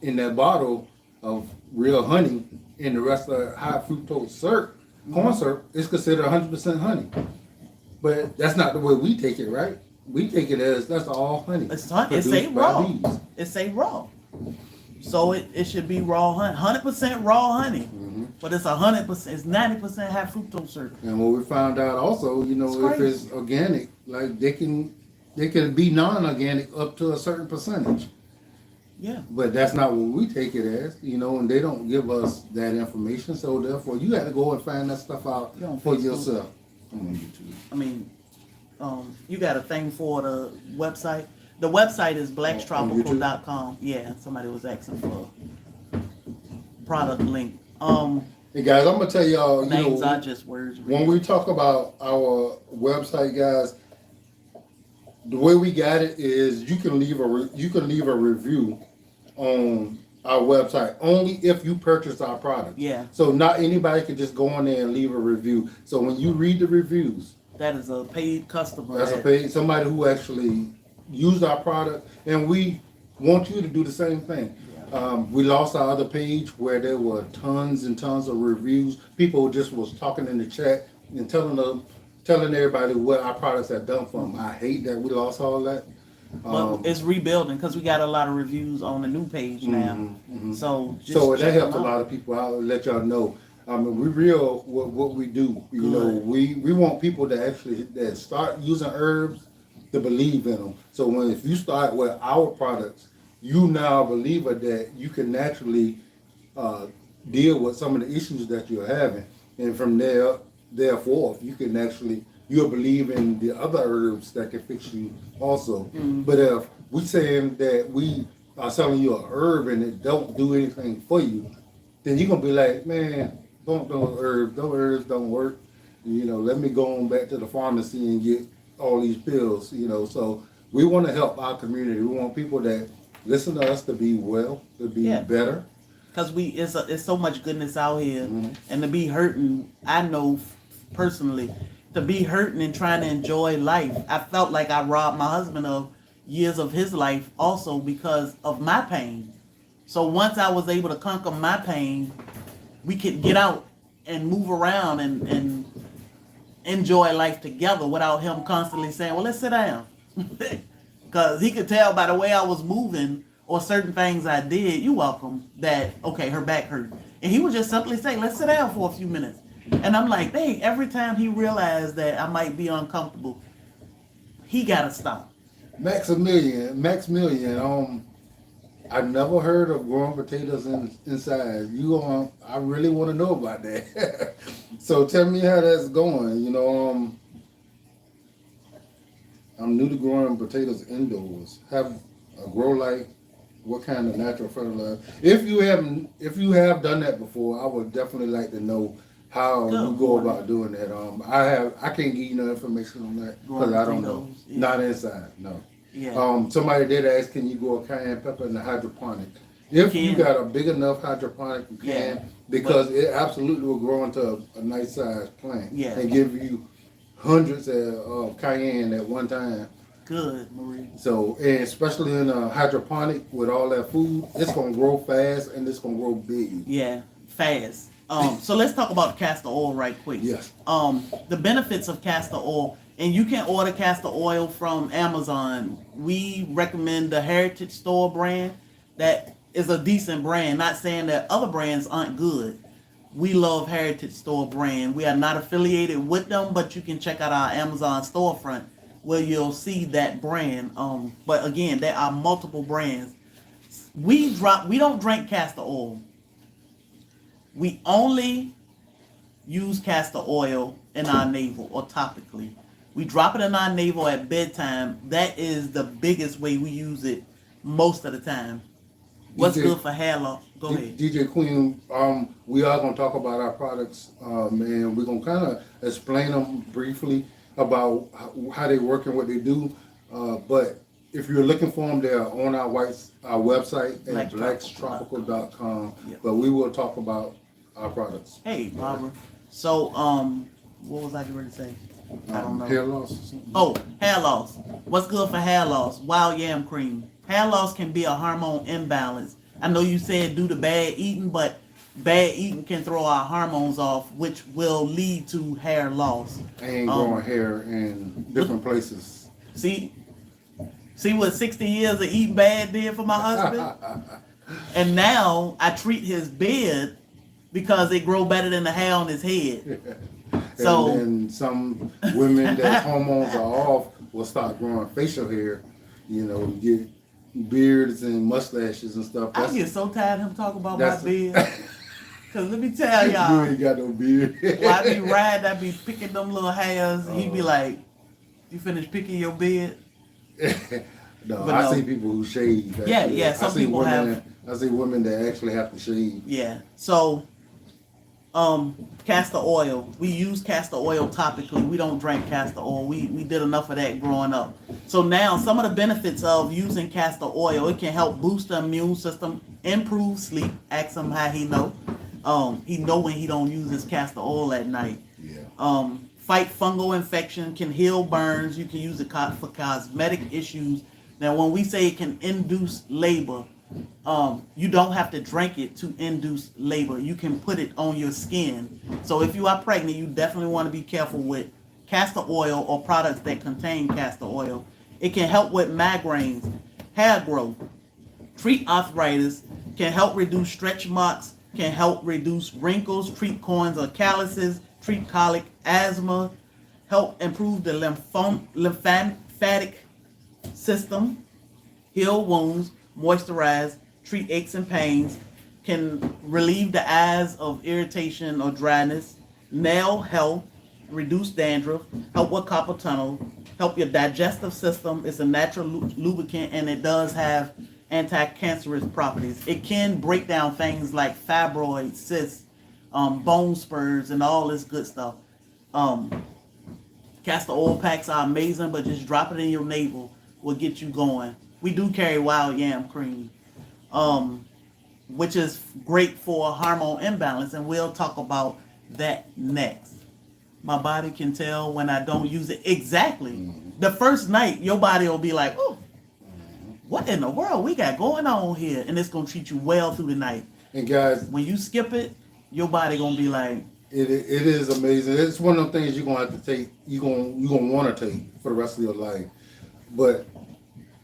in that bottle of real honey, and the rest of high fructose syrup, corn syrup, is considered 100% honey. But that's not the way we take it, right? We take it as that's all honey. It say raw. It say raw. So it should be raw honey, 100% raw honey. Mm-hmm. But it's 100%, it's 90% high fructose syrup. And what we found out also, if it's organic, like they can be non-organic up to a certain percentage. Yeah. But that's not what we take it as, and they don't give us that information. So therefore, you have to go and find that stuff out for yourself. On YouTube. I mean, you got a thing for the website. The website is blacktropicalhomestead.com. Yeah, somebody was asking for a product link. Hey guys, I'm gonna tell y'all. Names are just words. When we talk about our website, guys, the way we got it is you can leave a review on our website only if you purchase our product. Yeah. So not anybody can just go on there and leave a review. So when you read the reviews, that is a paid customer. That's a paid somebody who actually used our product, and we want you to do the same thing. We lost our other page where there were tons and tons of reviews. People just was talking in the chat and telling everybody what our products have done for them. I hate that we lost all that. But it's rebuilding because we got a lot of reviews on the new page now. Mm-hmm. So that helps a lot of people out. I'll let y'all know. We real what we do. We want people that start using herbs to believe in them. So if you start with our products, you now a believer that you can naturally deal with some of the issues that you're having, and from therefore you'll believe in the other herbs that can fix you also. Mm-hmm. But if we saying that we are selling you a herb and it don't do anything for you, then you're gonna be like, man, don't herbs don't work. Let me go on back to the pharmacy and get all these pills. So we want to help our community. We want people that listen to us to be well, to be better. Because it's so much goodness out here, mm-hmm. and to be hurting, I know personally, to be hurting and trying to enjoy life. I felt like I robbed my husband of years of his life also because of my pain. So once I was able to conquer my pain, we could get out and move around and enjoy life together without him constantly saying, well, let's sit down. Because he could tell by the way I was moving or certain things I did, you're welcome, that, okay, her back hurt. And he would just simply say, let's sit down for a few minutes. And I'm like, dang, every time he realized that I might be uncomfortable, he got to stop. Maximilian, I never heard of growing potatoes inside. I really want to know about that. So tell me how that's going. You know, I'm new to growing potatoes indoors. Have a grow light. What kind of natural fertilizer? If you have done that before, I would definitely like to know how you go about doing that. I can't give you no information on that because I don't know. Yeah. Not inside, no. Yeah. Somebody did ask, can you grow a cayenne pepper in the hydroponic? If you got a big enough hydroponic, you can, because it absolutely will grow into a nice sized plant and give you hundreds of cayenne at one time. Good, Marie. So, and especially in a hydroponic with all that food, it's gonna grow fast and it's gonna grow big. Yeah, fast. So let's talk about castor oil right quick. Yes. The benefits of castor oil, and you can order castor oil from Amazon. We recommend the Heritage Store brand. That is a decent brand. Not saying that other brands aren't good. We love Heritage Store brand. We are not affiliated with them, but you can check out our Amazon storefront where you'll see that brand. But again, there are multiple brands. We don't drink castor oil. We only use castor oil in our navel or topically. We drop it in our navel at bedtime. That is the biggest way we use it most of the time. What's good for hair loss? Go ahead. DJ Queen, we are going to talk about our products, and we're going to kind of explain them briefly about how they work and what they do. But if you're looking for them, they're on our website at blacktropical.com. Yep. But we will talk about our products. Hey, Barbara. So, what was I going to say? I don't know. Hair loss or something? Oh, hair loss. What's good for hair loss? Wild yam cream. Hair loss can be a hormone imbalance. I know you said due to bad eating, but bad eating can throw our hormones off, which will lead to hair loss. And growing hair in different places. See what 60 years of eating bad did for my husband? And now I treat his beard because it grow better than the hair on his head. So, and some women that hormones are off will start growing facial hair, get beards and mustaches and stuff. I get so tired of him talking about my beard. Because let me tell y'all. You ain't got no beard. While I be riding, I be picking them little hairs. He be like, you finished picking your beard? No, I see people who shave. Yeah, some people have. I see women that actually have to shave. Yeah. So, castor oil. We use castor oil topically. We don't drink castor oil. We did enough of that growing up. So now some of the benefits of using castor oil, it can help boost the immune system, improve sleep. Ask him how he know. He know when he don't use his castor oil at night. Yeah. Fight fungal infection, can heal burns. You can use it for cosmetic issues. Now when we say it can induce labor, you don't have to drink it to induce labor. You can put it on your skin. So if you are pregnant, you definitely want to be careful with castor oil or products that contain castor oil. It can help with migraines, hair growth, treat arthritis, can help reduce stretch marks, can help reduce wrinkles, treat corns or calluses, treat colic, asthma, help improve the lymphatic system, heal wounds, moisturize, treat aches and pains, can relieve the eyes of irritation or dryness, nail health, reduce dandruff, help with carpal tunnel, help your digestive system. It's a natural lubricant and it does have anti-cancerous properties. It can break down things like fibroids, cysts, bone spurs, and all this good stuff. Castor oil packs are amazing, but just drop it in your navel will get you going. We do carry wild yam cream, which is great for hormone imbalance, and we'll talk about that next. My body can tell when I don't use it. Exactly. The first night, your body will be like, oh, what in the world we got going on here? And it's going to treat you well through the night. And guys, when you skip it, your body going to be like, it is amazing. It's one of the things you're going to have to take, you're going to want to take for the rest of your life. But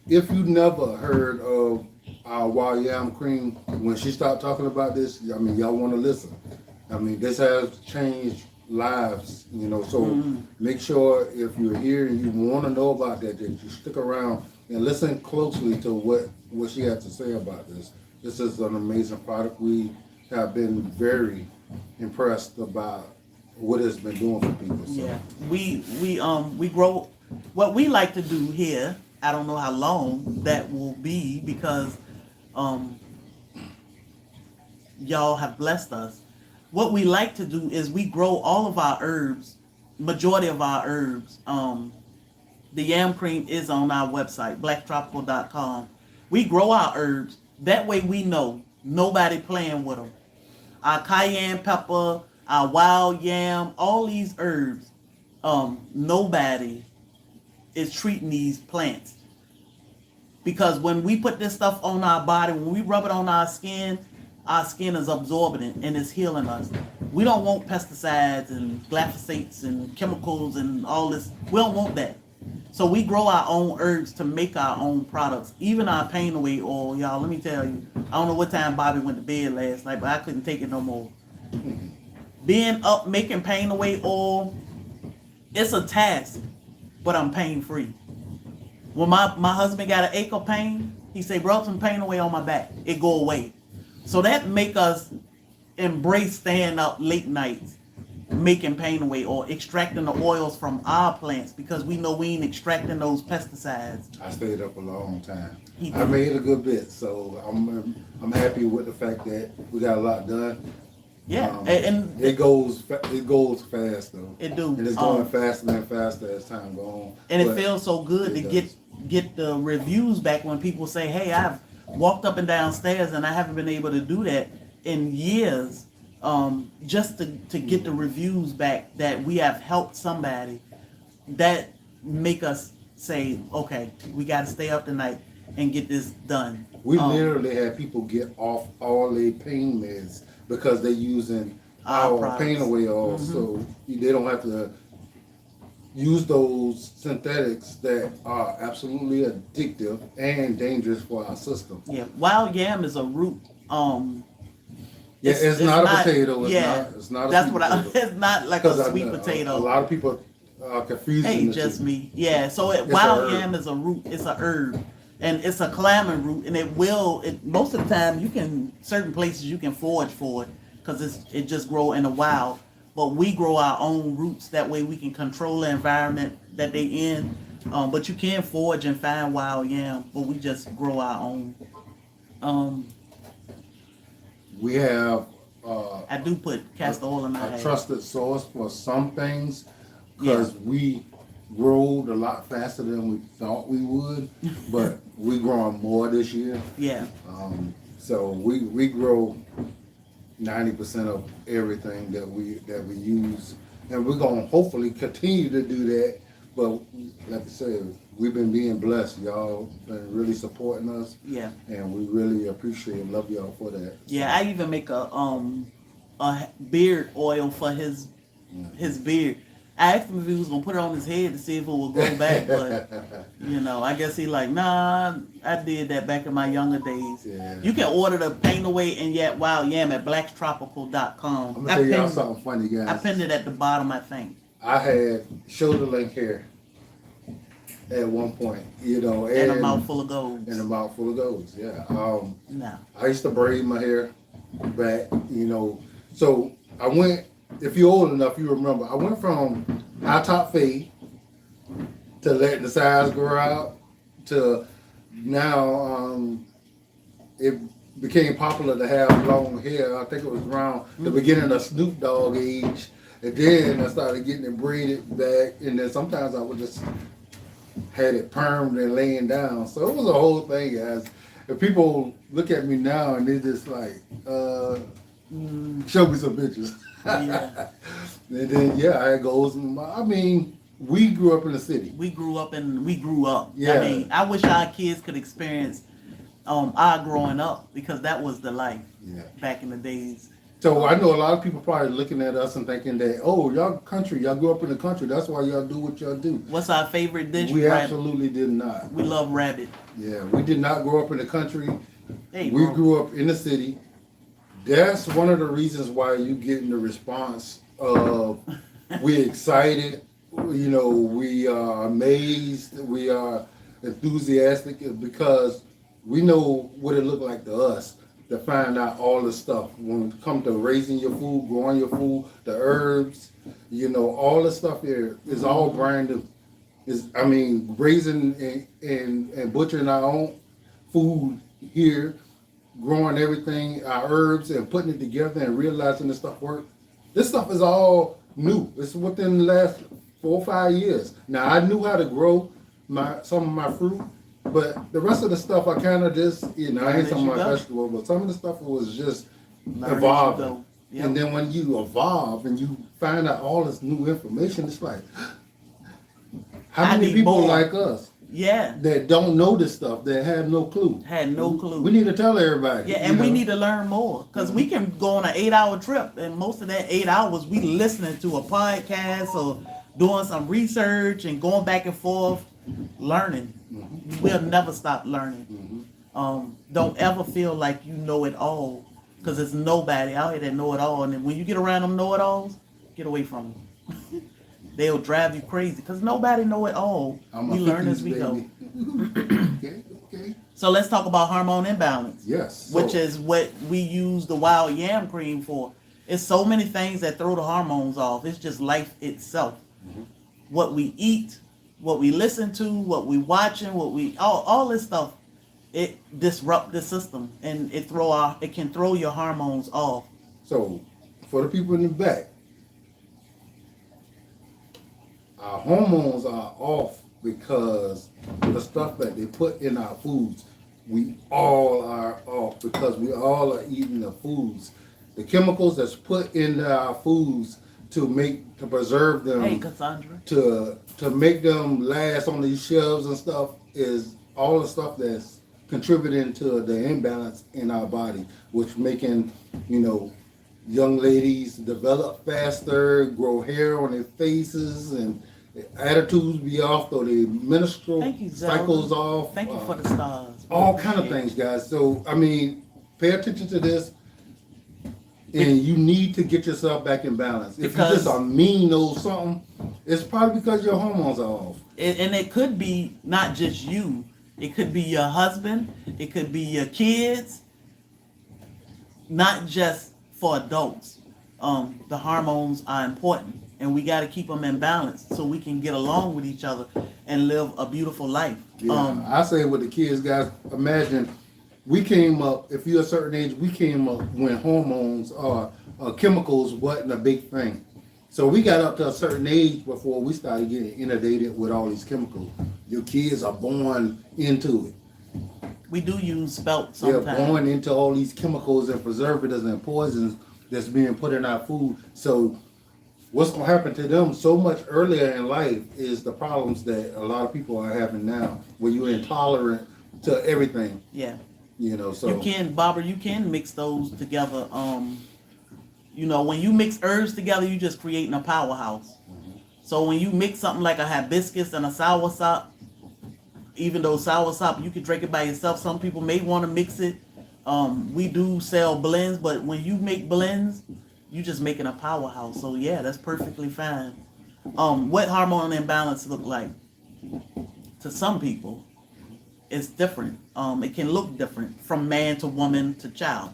if you never heard of our wild yam cream, when she started talking about this, I mean, y'all want to listen. I mean, this has changed lives, you know, so make sure if you're here and you want to know about that you stick around and listen closely to what she has to say about this. This is an amazing product. We have been very impressed about what it's been doing for people. So. Yeah, we grow. What we like to do here, I don't know how long that will be because y'all have blessed us. What we like to do is we grow all of our herbs, majority of our herbs. The yam cream is on our website, blacktropical.com. We grow our herbs. That way we know nobody playing with them. Our cayenne pepper, our wild yam, all these herbs, nobody is treating these plants. Because when we put this stuff on our body, when we rub it on our skin is absorbing it and it's healing us. We don't want pesticides and glyphosates and chemicals and all this. We don't want that. So we grow our own herbs to make our own products. Even our pain away oil, y'all, let me tell you. I don't know what time Bobby went to bed last night, but I couldn't take it no more. Being up making pain away oil, it's a task, but I'm pain free. When my husband got an ache of pain, he said, rub some pain away on my back. It go away. So that make us embrace staying up late nights, making pain away or extracting the oils from our plants because we know we ain't extracting those pesticides. I stayed up a long time. I made a good bit, so I'm happy with the fact that we got a lot done. Yeah, and it goes fast though. It do, and it's going faster and faster as time goes on. And it feels so good to get the reviews back when people say, "Hey, I've walked up and down stairs and I haven't been able to do that in years." Just to get the reviews back that we have helped somebody, that make us say, okay, we got to stay up tonight and get this done. We literally had people get off all their pain meds because they're using our pain away oil, so they don't have to use those synthetics that are absolutely addictive and dangerous for our system. Yeah, wild yam is a root. It's not a potato. It's not. That's what it's not like a sweet potato. A lot of people are confusing. Hey, just me. Yeah. So wild yam is a root. It's a herb, and it's a climbing root, and most of the time certain places you can forage for it because it just grow in the wild. But we grow our own roots. That way we can control the environment that they in. But you can forage and find wild yam, but we just grow our own. We have I do put castor oil in my hair. A trusted source for some things because we growed a lot faster than we thought we would, but we growing more this year. Yeah. So we grow 90% of everything that we use, and we're gonna hopefully continue to do that. But like I said, we've been being blessed. Y'all been really supporting us. Yeah. And we really appreciate and love y'all for that. Yeah, I even make a beard oil for his beard. I asked him if he was gonna put it on his head to see if it would grow back, but I guess he like, nah, I did that back in my younger days. Yeah. You can order the pain away and yet wild yam at blacktropical.com. I'm gonna tell y'all something funny, guys. I pinned it at the bottom, I think. I had shoulder length hair at one point, and a mouthful of golds. And a mouthful of golds, yeah. No. I used to braid my hair back, So I went, if you're old enough, you remember, I went from high top fade to letting the sides grow out to now it became popular to have long hair. I think it was around the beginning of Snoop Dogg age. And then I started getting it braided back, and then sometimes I would just had it permed and laying down. So it was a whole thing, guys. If people look at me now and they're just like, show me some pictures. Yeah. And then it goes. I mean, we grew up in the city. We grew up. Yeah. I mean, I wish our kids could experience our growing up, because that was the life back in the days. So I know a lot of people probably looking at us and thinking that, oh, y'all grew up in the country. That's why y'all do what y'all do. What's our favorite dish? We Rabbit. absolutely did not. We love rabbit. Yeah, we did not grow up in the country. Hey, We bro. grew up in the city. That's one of the reasons why you getting the response of we're excited, we are amazed, we are enthusiastic, because we know what it looked like to us to find out all the stuff when it comes to raising your food, growing your food, the herbs, all the stuff here is all brand new. Raising and butchering our own food here, growing everything, our herbs, and putting it together and realizing this stuff works. This stuff is all new. It's within the last 4 or 5 years. Now, I knew how to grow some of my fruit, but the rest of the stuff I kind of just, I ain't some of my vegetables, but some of the stuff was just evolving. Yep. And then when you evolve and you find out all this new information, it's like, how many people like us? Yeah. That don't know this stuff, that have no clue. Had no clue. We need to tell everybody. Yeah, and we need to learn more, because we can go on an 8-hour trip, and most of that 8 hours we listening to a podcast or doing some research and going back and forth, learning. Mm-hmm. We'll never stop learning. Mm-hmm. Don't ever feel like you know it all, because there's nobody out here that know it all. And then when you get around them know-it-alls, get away from them. They'll drive you crazy, because nobody know it all. We learn as we go. Okay. So let's talk about hormone imbalance. Yes. Which is what we use the wild yam cream for. It's so many things that throw the hormones off. It's just life itself. Mm-hmm. What we eat, what we listen to, what we watching, all this stuff, it disrupt the system, and it can throw your hormones off. So, for the people in the back, our hormones are off because the stuff that they put in our foods. We all are off because we all are eating the foods. The chemicals that's put into our foods to preserve them. Hey, Cassandra. To make them last on these shelves and stuff is all the stuff that's contributing to the imbalance in our body, which making, young ladies develop faster, grow hair on their faces, and attitudes be off, or the menstrual cycles off. Thank you for the stars. All kind of things, guys. So, pay attention to this, and you need to get yourself back in balance. If you just are mean or something, it's probably because your hormones are off. And it could be not just you. It could be your husband. It could be your kids. Not just for adults. The hormones are important, and we got to keep them in balance so we can get along with each other and live a beautiful life. Yeah, I say with the kids, guys, imagine we came up, if you're a certain age, we came up when hormones or chemicals wasn't a big thing. So we got up to a certain age before we started getting inundated with all these chemicals. Your kids are born into it. We do use spelt sometimes. They're born into all these chemicals and preservatives and poisons that's being put in our food. So what's going to happen to them so much earlier in life is the problems that a lot of people are having now, where you're intolerant to everything. Yeah. So you can mix those together. When you mix herbs together, you just creating a powerhouse. Mm-hmm. So when you mix something like a hibiscus and a soursop, even though soursop you can drink it by yourself, some people may want to mix it. We do sell blends, but when you make blends, you just making a powerhouse. So yeah, that's perfectly fine. What hormone imbalance look like to some people? It's different. It can look different from man to woman to child.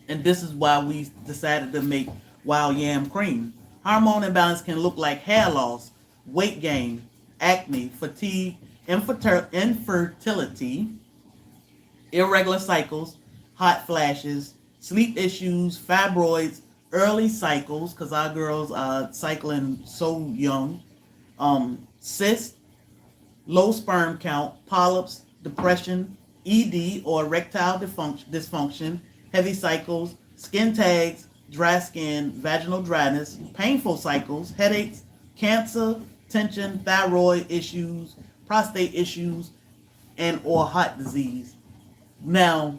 And this is why we decided to make wild yam cream. Hormone imbalance can look like hair loss, weight gain, acne, fatigue, infertility, irregular cycles, hot flashes, sleep issues, fibroids, early cycles, because our girls are cycling so young, cysts, low sperm count, polyps, depression, ED or erectile dysfunction, heavy cycles, skin tags, dry skin, vaginal dryness, painful cycles, headaches, cancer, tension, thyroid issues, prostate issues, and or heart disease. Now,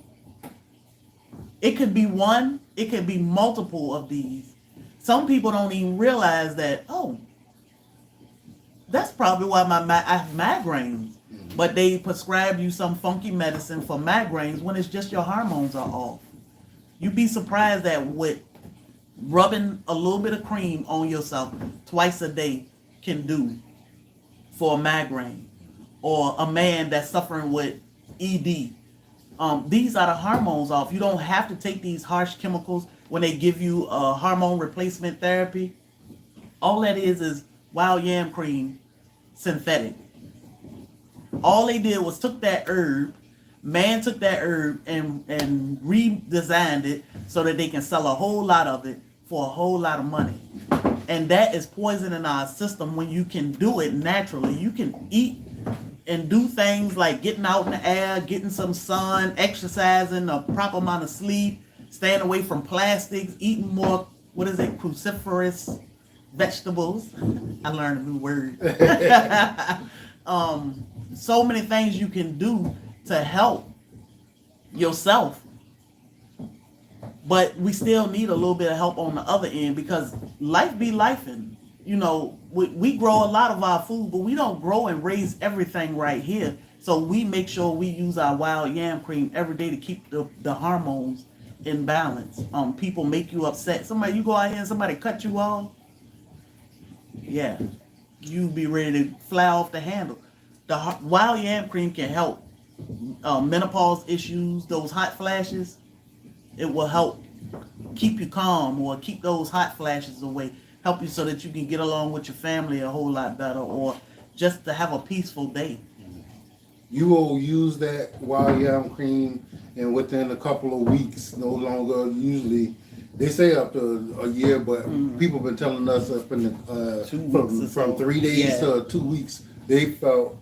it could be one, it could be multiple of these. Some people don't even realize that, oh, that's probably why I have migraines. But they prescribe you some funky medicine for migraines when it's just your hormones are off. You'd be surprised that with rubbing a little bit of cream on yourself twice a day can do for a migraine, or a man that's suffering with ED. These are the hormones off. You don't have to take these harsh chemicals when they give you a hormone replacement therapy. All that is wild yam cream, synthetic. All they did was took that herb, man took that herb and redesigned it so that they can sell a whole lot of it for a whole lot of money. And that is poisoning our system when you can do it naturally. You can eat and do things like getting out in the air, getting some sun, exercising, a proper amount of sleep, staying away from plastics, eating more, cruciferous vegetables. I learned a new word. So many things you can do to help yourself. But we still need a little bit of help on the other end, because life be lifing. You know, we grow a lot of our food, but we don't grow and raise everything right here. So we make sure we use our wild yam cream every day to keep the hormones in balance. People make you upset. You go out here and somebody cut you off. Yeah, you be ready to fly off the handle. The wild yam cream can help menopause issues, those hot flashes. It will help keep you calm or keep those hot flashes away. Help you so that you can get along with your family a whole lot better, or just to have a peaceful day. You will use that wild yam cream, and within a couple of weeks, no longer, usually, they say up to a year, but people have been telling us up in the, from 3 days to 2 weeks, they felt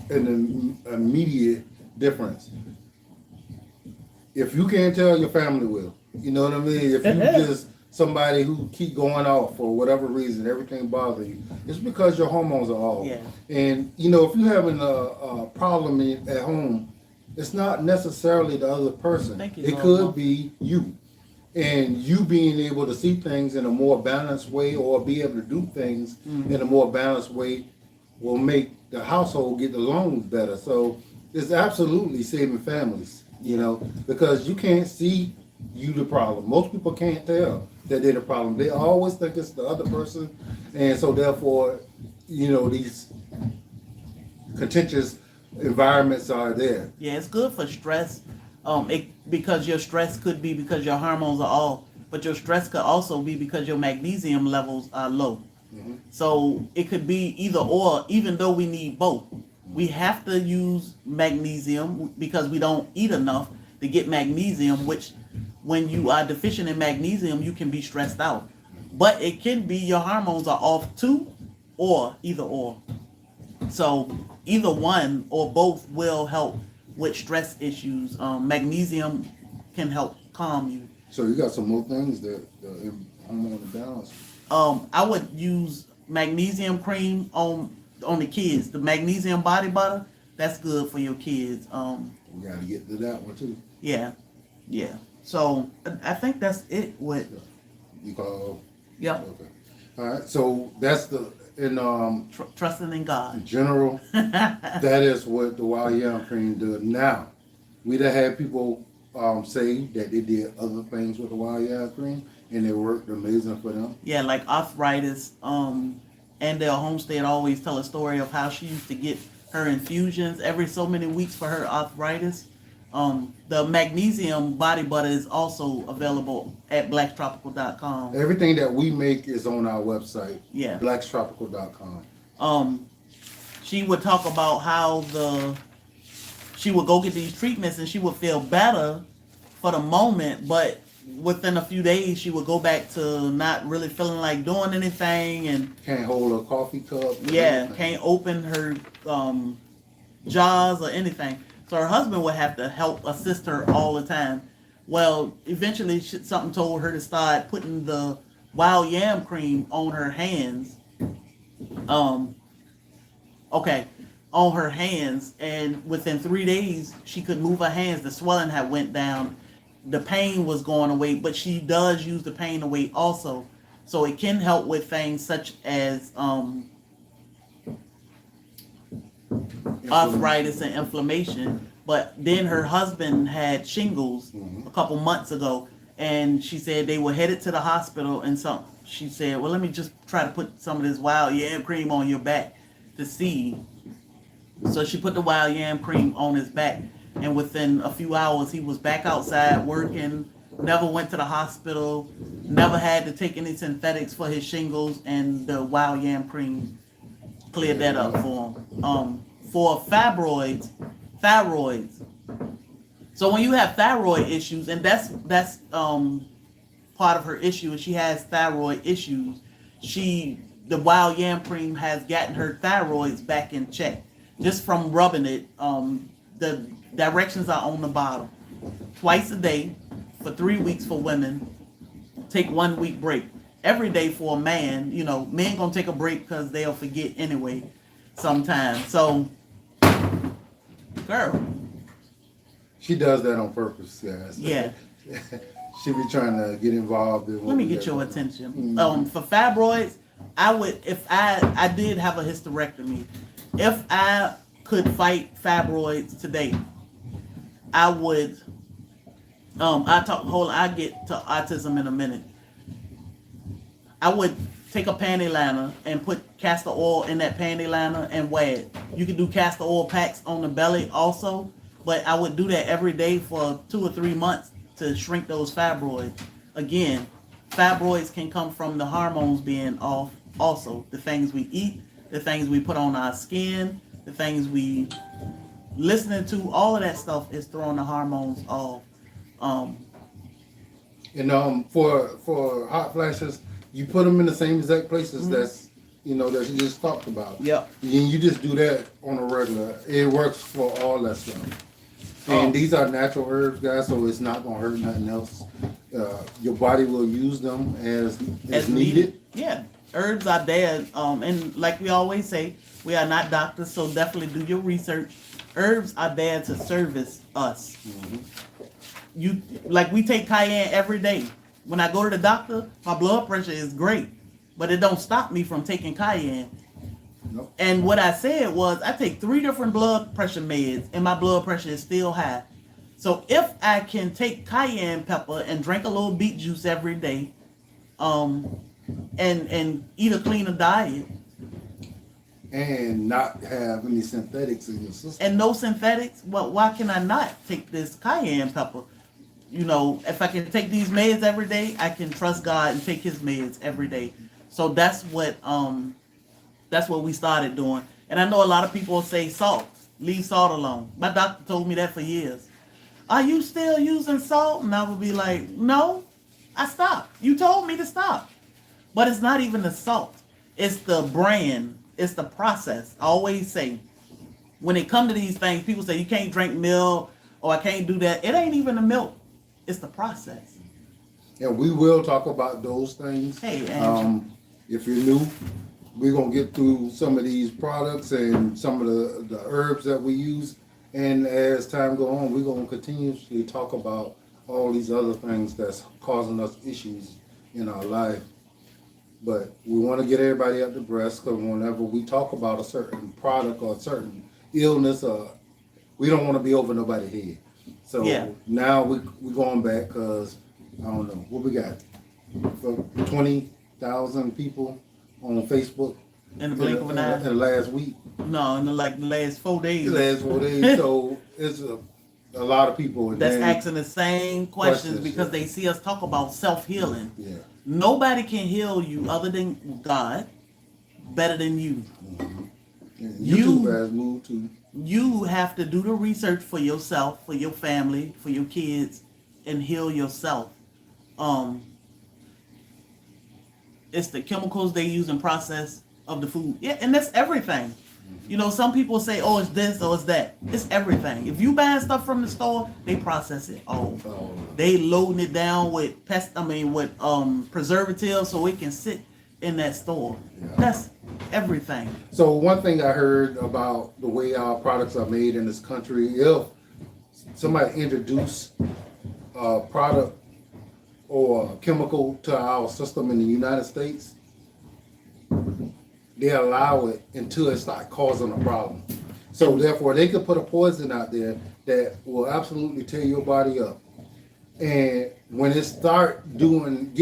an immediate difference. If you can't tell, your family will. You know what I mean? If you just somebody who keep going off for whatever reason, everything bothers you, it's because your hormones are off. Yeah. And you know, if you're having a problem at home, it's not necessarily the other person. It could be you. And you being able to see things in a more balanced way, or be able to do things in a more balanced way, will make the household get along better. So it's absolutely saving families, you know, because you can't see you the problem. Most people can't tell that they're the problem. They always think it's the other person, and so therefore, you know, these contentious environments are there. Yeah, it's good for stress. Because your stress could be because your hormones are off, but your stress could also be because your magnesium levels are low. So it could be either or, even though we need both. We have to use magnesium because we don't eat enough to get magnesium, which when you are deficient in magnesium, you can be stressed out. But it can be your hormones are off too, or either or. So either one or both will help with stress issues. Magnesium can help calm you. So you got some more things that hormone balance. I would use magnesium cream on the kids. The magnesium body butter, that's good for your kids. We got to get to that one too. Yeah. So I think that's it. With you call. Yeah. Okay. All right. So that's trusting in God. In general, that is what the wild yam cream does. Now, we done had people say that they did other things with the wild yam cream, and it worked amazing for them. Yeah, like arthritis. Andale Homestead always tell a story of how she used to get her infusions every so many weeks for her arthritis. The magnesium body butter is also available at blacktropical.com. Everything that we make is on our website. Yeah. blacktropical.com. She would talk about how she would go get these treatments and she would feel better for the moment, but within a few days she would go back to not really feeling like doing anything, and can't hold a coffee cup. Can't open her jars or anything. So her husband would have to help assist her all the time. Well, eventually something told her to start putting the wild yam cream on her hands. Okay, on her hands, and within 3 days she could move her hands. The swelling had went down, the pain was going away, but she does use the pain away also, so it can help with things such as arthritis and inflammation. But then her husband had shingles a couple months ago, and she said they were headed to the hospital, and she said, well, let me just try to put some of this wild yam cream on your back to see. So she put the wild yam cream on his back, and within a few hours he was back outside working, never went to the hospital, never had to take any synthetics for his shingles, and the wild yam cream cleared that up for him. For thyroids. So when you have thyroid issues, and that's part of her issue, is she has thyroid issues. The wild yam cream has gotten her thyroids back in check just from rubbing it. The directions are on the bottom. Twice a day for 3 weeks for women. Take 1 week break. Every day for a man. You know, men gonna take a break because they'll forget anyway sometimes. So, girl. She does that on purpose, guys. Yeah. She be trying to get involved in. Let me get your attention. For fibroids, I would, if I did have a hysterectomy, if I could fight fibroids today, I would. I'll get to autism in a minute. I would take a panty liner and put castor oil in that panty liner and wear it. You can do castor oil packs on the belly also, but I would do that every day for 2 or 3 months to shrink those fibroids. Again, fibroids can come from the hormones being off also. The things we eat, the things we put on our skin, the things we listening to, all of that stuff is throwing the hormones off. For hot flashes, you put them in the same exact places that you just talked about. Yep. And you just do that on a regular. It works for all that stuff. And these are natural herbs, guys, so it's not gonna hurt nothing else. Your body will use them as needed. Yeah, herbs are there, and like we always say, we are not doctors, so definitely do your research. Herbs are there to service us. We take cayenne every day. When I go to the doctor, my blood pressure is great, but it don't stop me from taking cayenne. Nope. And what I said was, I take 3 different blood pressure meds, and my blood pressure is still high. So if I can take cayenne pepper and drink a little beet juice every day, and eat a cleaner diet, and not have any synthetics in your system. and no synthetics, well, why can I not take this cayenne pepper? If I can take these meds every day, I can trust God and take his meds every day. So that's what we started doing. And I know a lot of people say salt, leave salt alone. My doctor told me that for years. Are you still using salt? And I would be like, no, I stopped. You told me to stop. But it's not even the salt. It's the brand. It's the process. I always say, when it comes to these things, people say you can't drink milk or I can't do that. It ain't even the milk. It's the process. And we will talk about those things. Hey, Andrew. If you're new, we're going to get through some of these products and some of the herbs that we use. And as time goes on, we're going to continuously talk about all these other things that's causing us issues in our life. But we want to get everybody up to breast, because whenever we talk about a certain product or a certain illness, we don't want to be over nobody's head. So now we're going back, because I don't know what we got. 20,000 people on Facebook In the blink of an eye. in the last week. No, in the last 4 days. The last 4 days. So it's a lot of people. That's asking the same questions because they see us talk about self-healing. Yeah. Nobody can heal you other than God, better than you. And YouTube has moved to. You have to do the research for yourself, for your family, for your kids, and heal yourself. It's the chemicals they use and process of the food. Yeah, and that's everything. You know, some people say, "Oh, it's this or it's that." It's everything. If you buy stuff from the store, they process it all. They loading it down with preservatives so it can sit in that store. Yeah. That's everything. So one thing I heard about the way our products are made in this country, if somebody introduce a product or a chemical to our system in the United States, they allow it until it starts causing a problem. So therefore, they could put a poison out there that will absolutely tear your body up. And when it start getting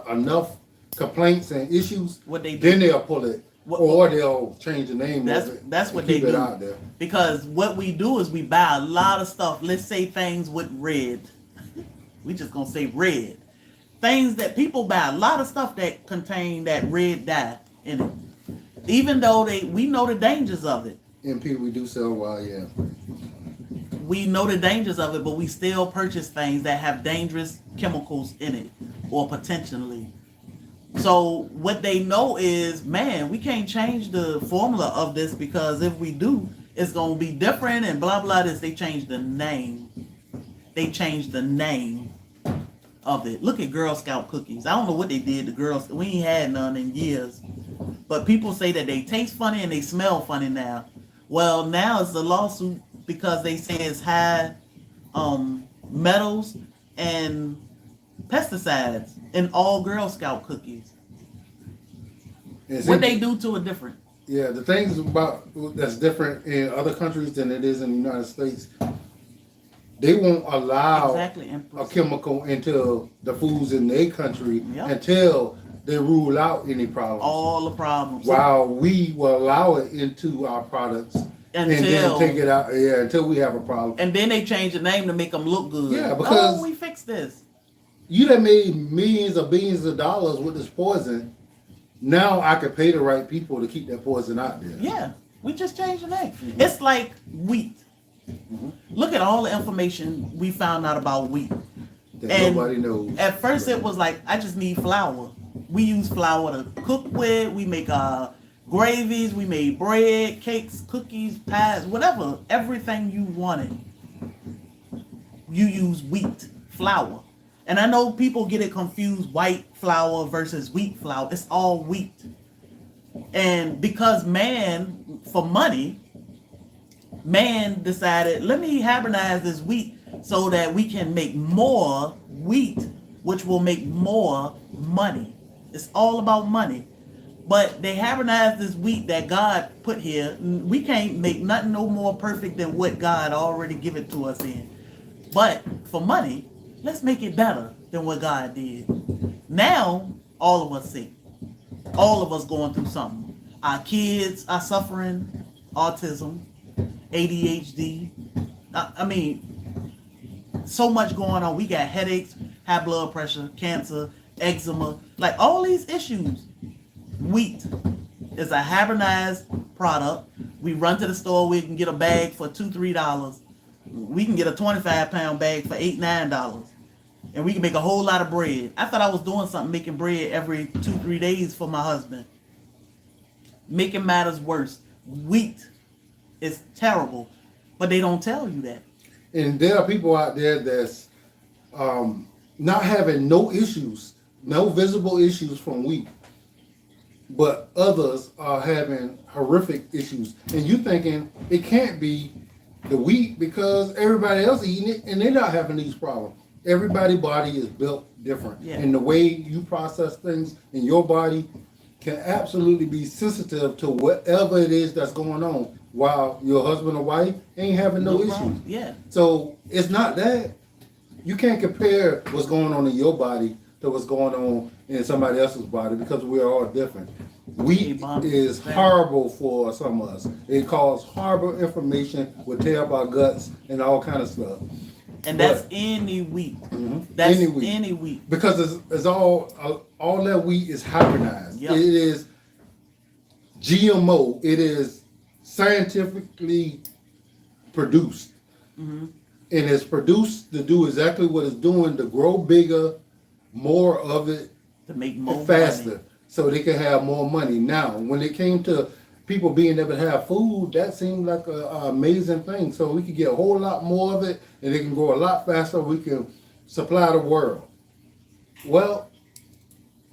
enough complaints and issues, What they do? then they'll pull it, or they'll change the name of it. That's what and they keep it do. out there. Because what we do is we buy a lot of stuff. Let's say things with red. We just gonna say red. Things that people buy, a lot of stuff that contain that red dye in it. Even though we know the dangers of it. And people, we do sell YM. We know the dangers of it, but we still purchase things that have dangerous chemicals in it, or potentially. So what they know is, man, we can't change the formula of this, because if we do, it's gonna be different and blah blah this. They changed the name. They changed the name of it. Look at Girl Scout cookies. I don't know what they did to girls. We ain't had none in years. But people say that they taste funny and they smell funny now. Well, now it's a lawsuit because they say it's high metals and pesticides in all Girl Scout cookies. What they do to it different? Yeah, the things about that's different in other countries than it is in the United States. They won't allow a chemical into the foods in their country until they rule out any problems. All the problems. While we will allow it into our products and then take it out, until we have a problem. And then they change the name to make them look good. Yeah, because we fixed this. You done made millions or billions of dollars with this poison. Now I could pay the right people to keep that poison out there. Yeah, we just changed the name. Mm-hmm. It's like wheat. Mm-hmm. Look at all the information we found out about wheat. That nobody knows. At first it was like, I just need flour. We use flour to cook with. We make gravies. We made bread, cakes, cookies, pies, whatever. Everything you wanted. You use wheat, flour. And I know people get it confused, white flour versus wheat flour. It's all wheat. And because man, for money, man decided, let me hybridize this wheat so that we can make more wheat, which will make more money. It's all about money. But they hybridized this wheat that God put here. We can't make nothing no more perfect than what God already given to us in. But for money, let's make it better than what God did. Now, all of us sick. All of us going through something. Our kids are suffering autism, ADHD. I mean, so much going on. We got headaches, high blood pressure, cancer, eczema, like all these issues. Wheat is a hybridized product. We run to the store, we can get a bag for $2-3. We can get a 25-pound bag for $8-9. And we can make a whole lot of bread. I thought I was doing something, making bread every 2-3 days for my husband. Making matters worse. Wheat is terrible, but they don't tell you that. And there are people out there that's not having no issues, no visible issues from wheat, but others are having horrific issues. And you thinking it can't be the wheat because everybody else eating it and they're not having these problems. Everybody's body is built different. Yeah. And the way you process things in your body can absolutely be sensitive to whatever it is that's going on, while your husband or wife ain't having no issues. Problem. Yeah. So it's not that. You can't compare what's going on in your body to what's going on in somebody else's body because we're all different. Wheat is horrible for some of us. It causes horrible inflammation, will tear up our guts and all kind of stuff. And that's any wheat. Mm-hmm. That's any wheat. Because it's all that wheat is hybridized. Yep. It is GMO. It is scientifically produced. Mm-hmm. And it's produced to do exactly what it's doing, to grow bigger, more of it, to make more faster, money. So they can have more money. Now, when it came to people being able to have food, that seemed like a amazing thing. So we could get a whole lot more of it, and it can grow a lot faster. We can supply the world. Well,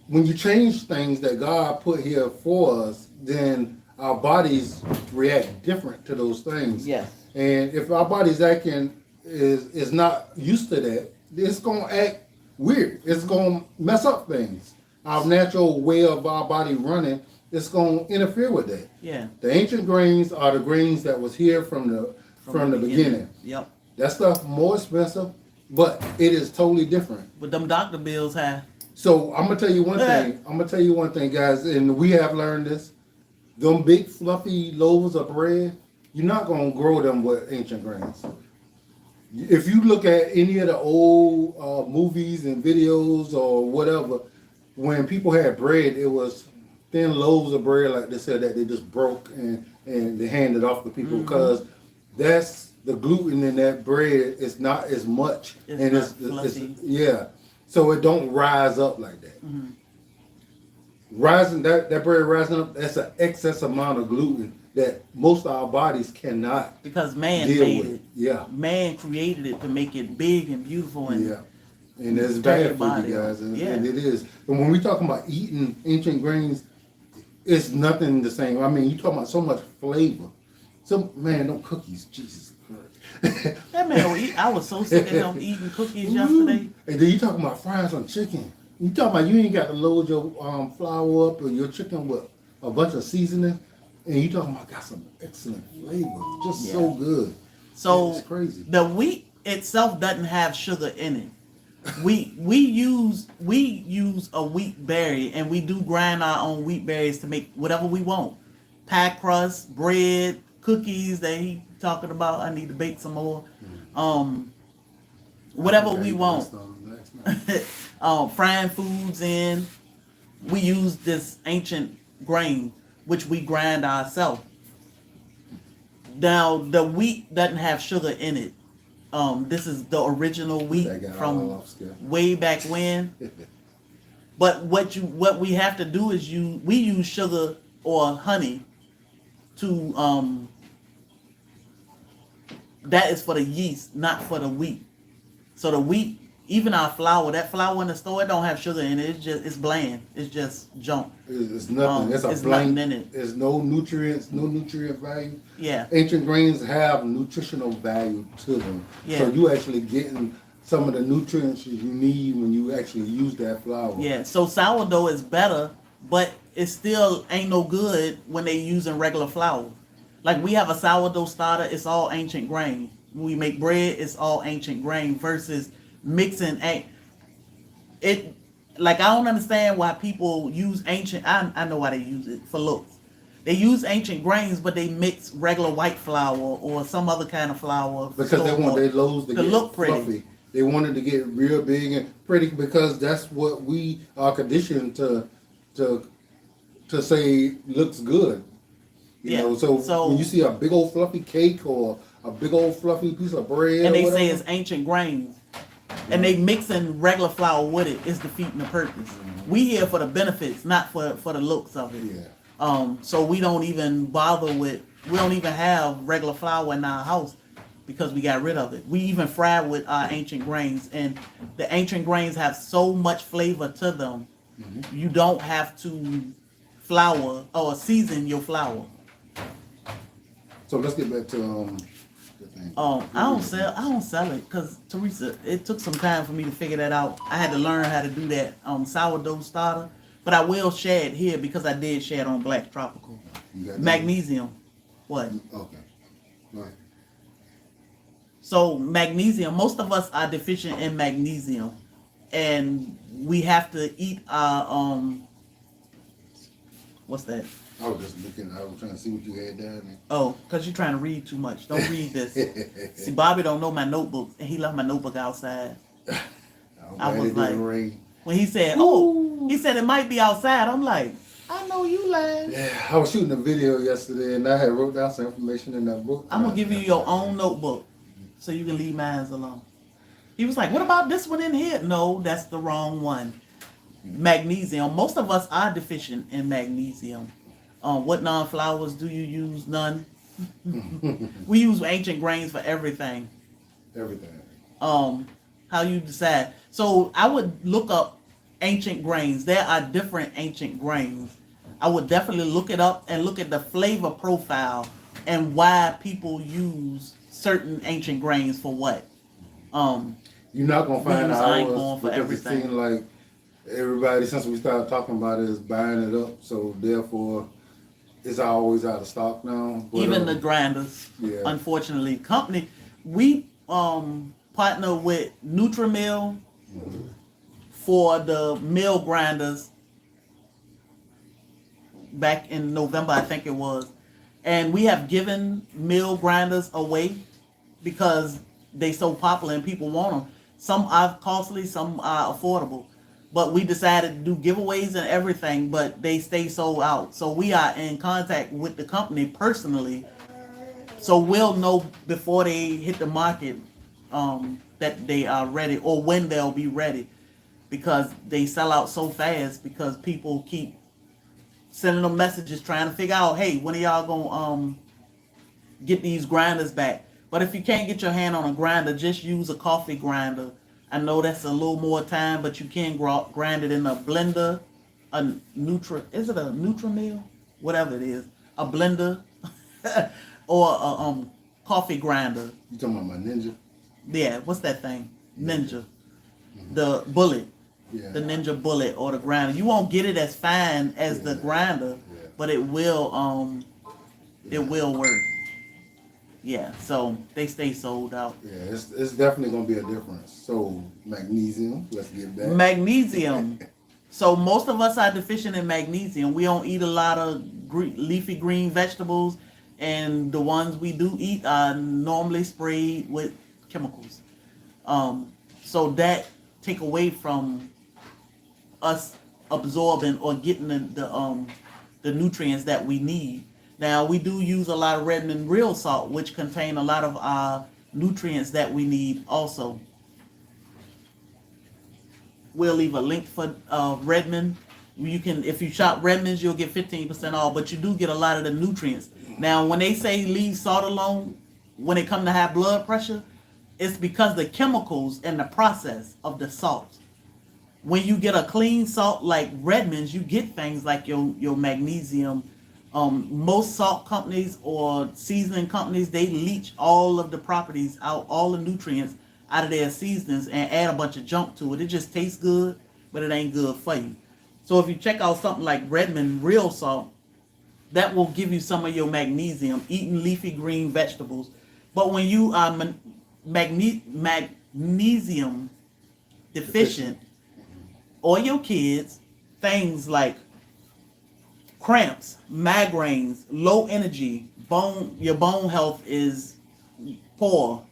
when you change things that God put here for us, then our bodies react different to those things. Yes. And if our body's acting is not used to that, it's gonna act weird. It's gonna mess up things. Our natural way of our body running, it's gonna interfere with that. Yeah. The ancient grains are the grains that was here from the beginning. Yep. That stuff more expensive, but it is totally different. But them doctor bills high. So I'm gonna tell you one thing. I'm gonna tell you one thing, guys, and we have learned this. Them big fluffy loaves of bread, you're not gonna grow them with ancient grains. If you look at any of the old movies and videos or whatever, when people had bread, it was thin loaves of bread, like they said, that they just broke and they handed off to people because that's the gluten in that bread is not as much, It's fluffy. Yeah, so it don't rise up like that. Rising that bread rising up, that's an excess amount of gluten that most of our bodies cannot Because man deal made with. it. Yeah, Man created it to make it big and beautiful and yeah. And it's tear your bad for body you guys, up. and, Yeah. and it is. And when we talking about eating ancient grains, it's nothing the same. I mean, you talking about so much flavor. So man, them cookies, Jesus Christ. That man will eat. I was so sick of him eating cookies yesterday. And then you talking about frying some chicken. You talking about you ain't got to load your flour up or your chicken with a bunch of seasoning, and you talking about got some excellent flavor, just so good. So it's crazy. the wheat itself doesn't have sugar in it. We use a wheat berry, and we do grind our own wheat berries to make whatever we want. Pie crust, bread, cookies that he talking about. I need to bake some more. Whatever we want. Frying foods in. We use this ancient grain, which we grind ourselves. Now the wheat doesn't have sugar in it. This is the original wheat from way back when. But what we have to do is we use sugar or honey to that is for the yeast, not for the wheat. So the wheat, even our flour, that flour in the store, it don't have sugar in it. It's bland. It's just junk. It's nothing. It's nothing in it. There's no nutrients, no nutrient value. Yeah. Ancient grains have nutritional value to them. Yeah. So you actually getting some of the nutrients you need when you actually use that flour. Yeah. So sourdough is better, but it still ain't no good when they using regular flour. Like we have a sourdough starter, it's all ancient grain. When we make bread, it's all ancient grain versus mixing it. Like I don't understand why people use ancient. I know why they use it for looks. They use ancient grains, but they mix regular white flour or some other kind of flour because they want their loaves to get look pretty. Fluffy. They wanted to get real big and pretty because that's what we are conditioned to say looks good. You know, so when you see a big old fluffy cake or a big old fluffy piece of bread, and they or whatever, say it's ancient grains, and they mixing regular flour with it, it's defeating the purpose. We here for the benefits, not for the looks of it. Yeah. So we don't even bother with. We don't even have regular flour in our house because we got rid of it. We even fry with our ancient grains, and the ancient grains have so much flavor to them. You don't have to flour or season your flour. So let's get back to the thing. I don't sell it because Teresa, it took some time for me to figure that out. I had to learn how to do that sourdough starter, but I will share it here because I did share it on Black Tropical. Magnesium. What? Okay. Right. So magnesium, most of us are deficient in magnesium, and we have to eat our what's that? I was just looking. I was trying to see what you had down there. Oh, because you're trying to read too much. Don't read this. See, Bobby don't know my notebook, and he left my notebook outside. I was like, when he said, he said it might be outside. I'm like, I know you lying. Yeah, I was shooting a video yesterday, and I had wrote down some information in that book. I'm going to give you your own notebook so you can leave mine alone. He was like, what about this one in here? No, that's the wrong one. Magnesium. Most of us are deficient in magnesium. What non-flours do you use? None. We use ancient grains for everything. Everything. How you decide? So I would look up ancient grains. There are different ancient grains. I would definitely look it up and look at the flavor profile and why people use certain ancient grains for what. You're not gonna find I ain't ours going for because everything. it seems like everybody, since we started talking about it, is buying it up. So therefore, it's always out of stock now. But, Even the grinders, yeah. unfortunately. Company, we partner with Nutrimil for the mill grinders back in November, I think it was. And we have given mill grinders away because they so popular and people want them. Some are costly, some are affordable. But we decided to do giveaways and everything, but they stay sold out. So we are in contact with the company personally. So we'll know before they hit the market that they are ready or when they'll be ready, because they sell out so fast because people keep sending them messages trying to figure out, hey, when are y'all gonna get these grinders back? But if you can't get your hand on a grinder, just use a coffee grinder. I know that's a little more time, but you can grind it in a blender, is it a Nutrimil? Whatever it is, a blender, or a coffee grinder. You talking about my Ninja? Yeah, what's that thing? Ninja. The bullet. Yeah. The Ninja bullet or the grinder. You won't get it as fine as the grinder, but it will work. Yeah, so they stay sold out. Yeah, it's definitely gonna be a difference. So magnesium, let's get that. Magnesium. So most of us are deficient in magnesium. We don't eat a lot of leafy green vegetables, and the ones we do eat are normally sprayed with chemicals. So that take away from us absorbing or getting the nutrients that we need. Now, we do use a lot of Redmond real salt, which contain a lot of our nutrients that we need also. We'll leave a link for Redmond. You can, if you shop Redmond's, you'll get 15% off, but you do get a lot of the nutrients. Now, when they say leave salt alone, when it comes to high blood pressure, it's because the chemicals and the process of the salt. When you get a clean salt like Redmond's, you get things like your magnesium. Most salt companies or seasoning companies, they leach all of the properties out, all the nutrients out of their seasonings and add a bunch of junk to it. It just tastes good, but it ain't good for you. So if you check out something like Redmond Real Salt, that will give you some of your magnesium, eating leafy green vegetables. But when you are magnesium deficient, or your kids, things like cramps, migraines, low energy, your bone health is poor,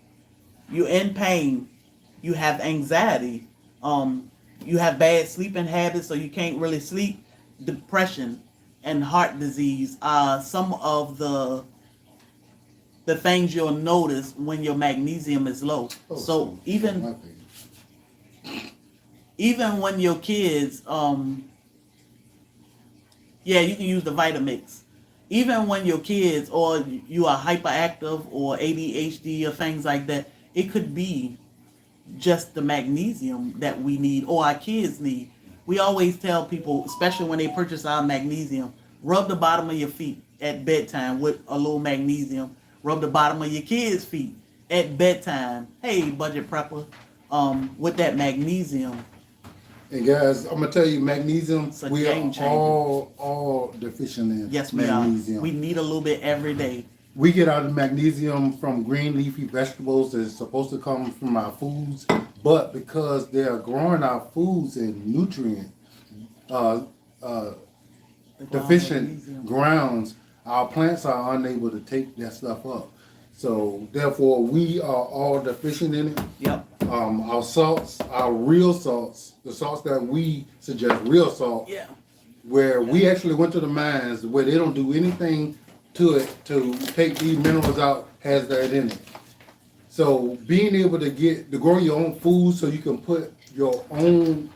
you're in pain, you have anxiety, you have bad sleeping habits, so you can't really sleep, depression, and heart disease are some of the things you'll notice when your magnesium is low. So even when your kids, you can use the Vitamix. Even when your kids or you are hyperactive or ADHD or things like that, it could be just the magnesium that we need or our kids need. We always tell people, especially when they purchase our magnesium, rub the bottom of your feet at bedtime with a little magnesium. Rub the bottom of your kids' feet at bedtime. Hey, budget prepper, with that magnesium. And guys, I'm gonna tell you, magnesium, we are game-changer. all deficient in Yes, we magnesium. are. We need a little bit every day. We get our magnesium from green leafy vegetables that's supposed to come from our foods, but because they are growing our foods in nutrient deficient grounds, our plants are unable to take that stuff up. So therefore, we are all deficient in it. Yep. Our salts, our real salts, the salts that we suggest, real salt, where we actually went to the mines where they don't do anything to it to take these minerals out, has that in it. So being able to grow your own food so you can put your own,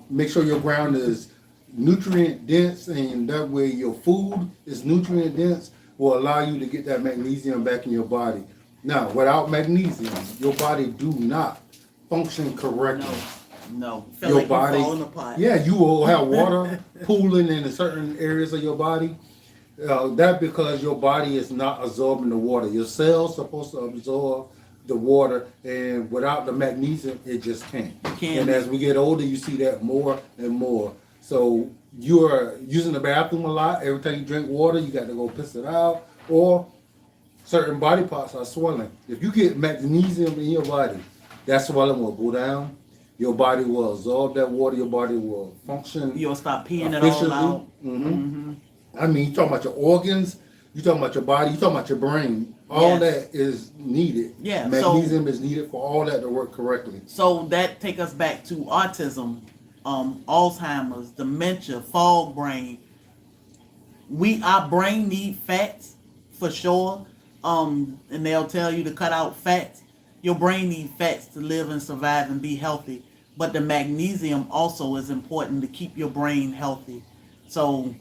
make sure your ground is nutrient dense, and that way your food is nutrient dense, will allow you to get that magnesium back in your body. Now, without magnesium, your body do not function correctly. No. Feel Your like body, you're falling apart. yeah, you will have water pooling in certain areas of your body. That because your body is not absorbing the water. Your cells supposed to absorb the water, and without the magnesium, it just can't. And as we get older, you see that more and more. So you are using the bathroom a lot. Every time you drink water, you got to go piss it out, or certain body parts are swelling. If you get magnesium in your body, that swelling will go down. Your body will absorb that water. Your body will function. You'll stop peeing it all out. I mean, you talking about your organs, you talking about your body, you talking about your brain. All that is needed. Yeah. Magnesium is needed for all that to work correctly. So that take us back to autism, Alzheimer's, dementia, fog brain. Our brain need fats for sure. And they'll tell you to cut out fats. Your brain needs fats to live and survive and be healthy. But the magnesium also is important to keep your brain healthy. So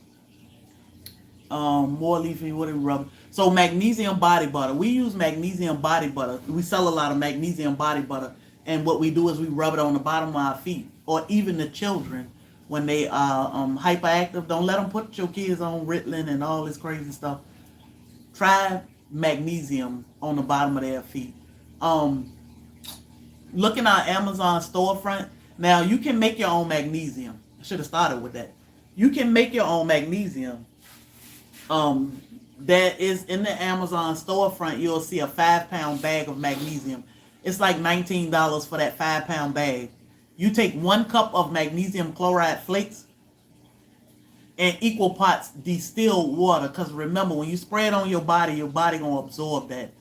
more leafy, what do we rub? So magnesium body butter. We use magnesium body butter. We sell a lot of magnesium body butter. And what we do is we rub it on the bottom of our feet. Or even the children, when they are hyperactive, don't let them put your kids on Ritalin and all this crazy stuff. Try magnesium on the bottom of their feet. Look in our Amazon storefront. Now, you can make your own magnesium. I should have started with that. You can make your own magnesium. That is in the Amazon storefront. You'll see a 5-pound bag of magnesium. It's like $19 for that 5-pound bag. You take 1 cup of magnesium chloride flakes and equal parts distilled water. Because remember, when you spray it on your body gonna absorb that.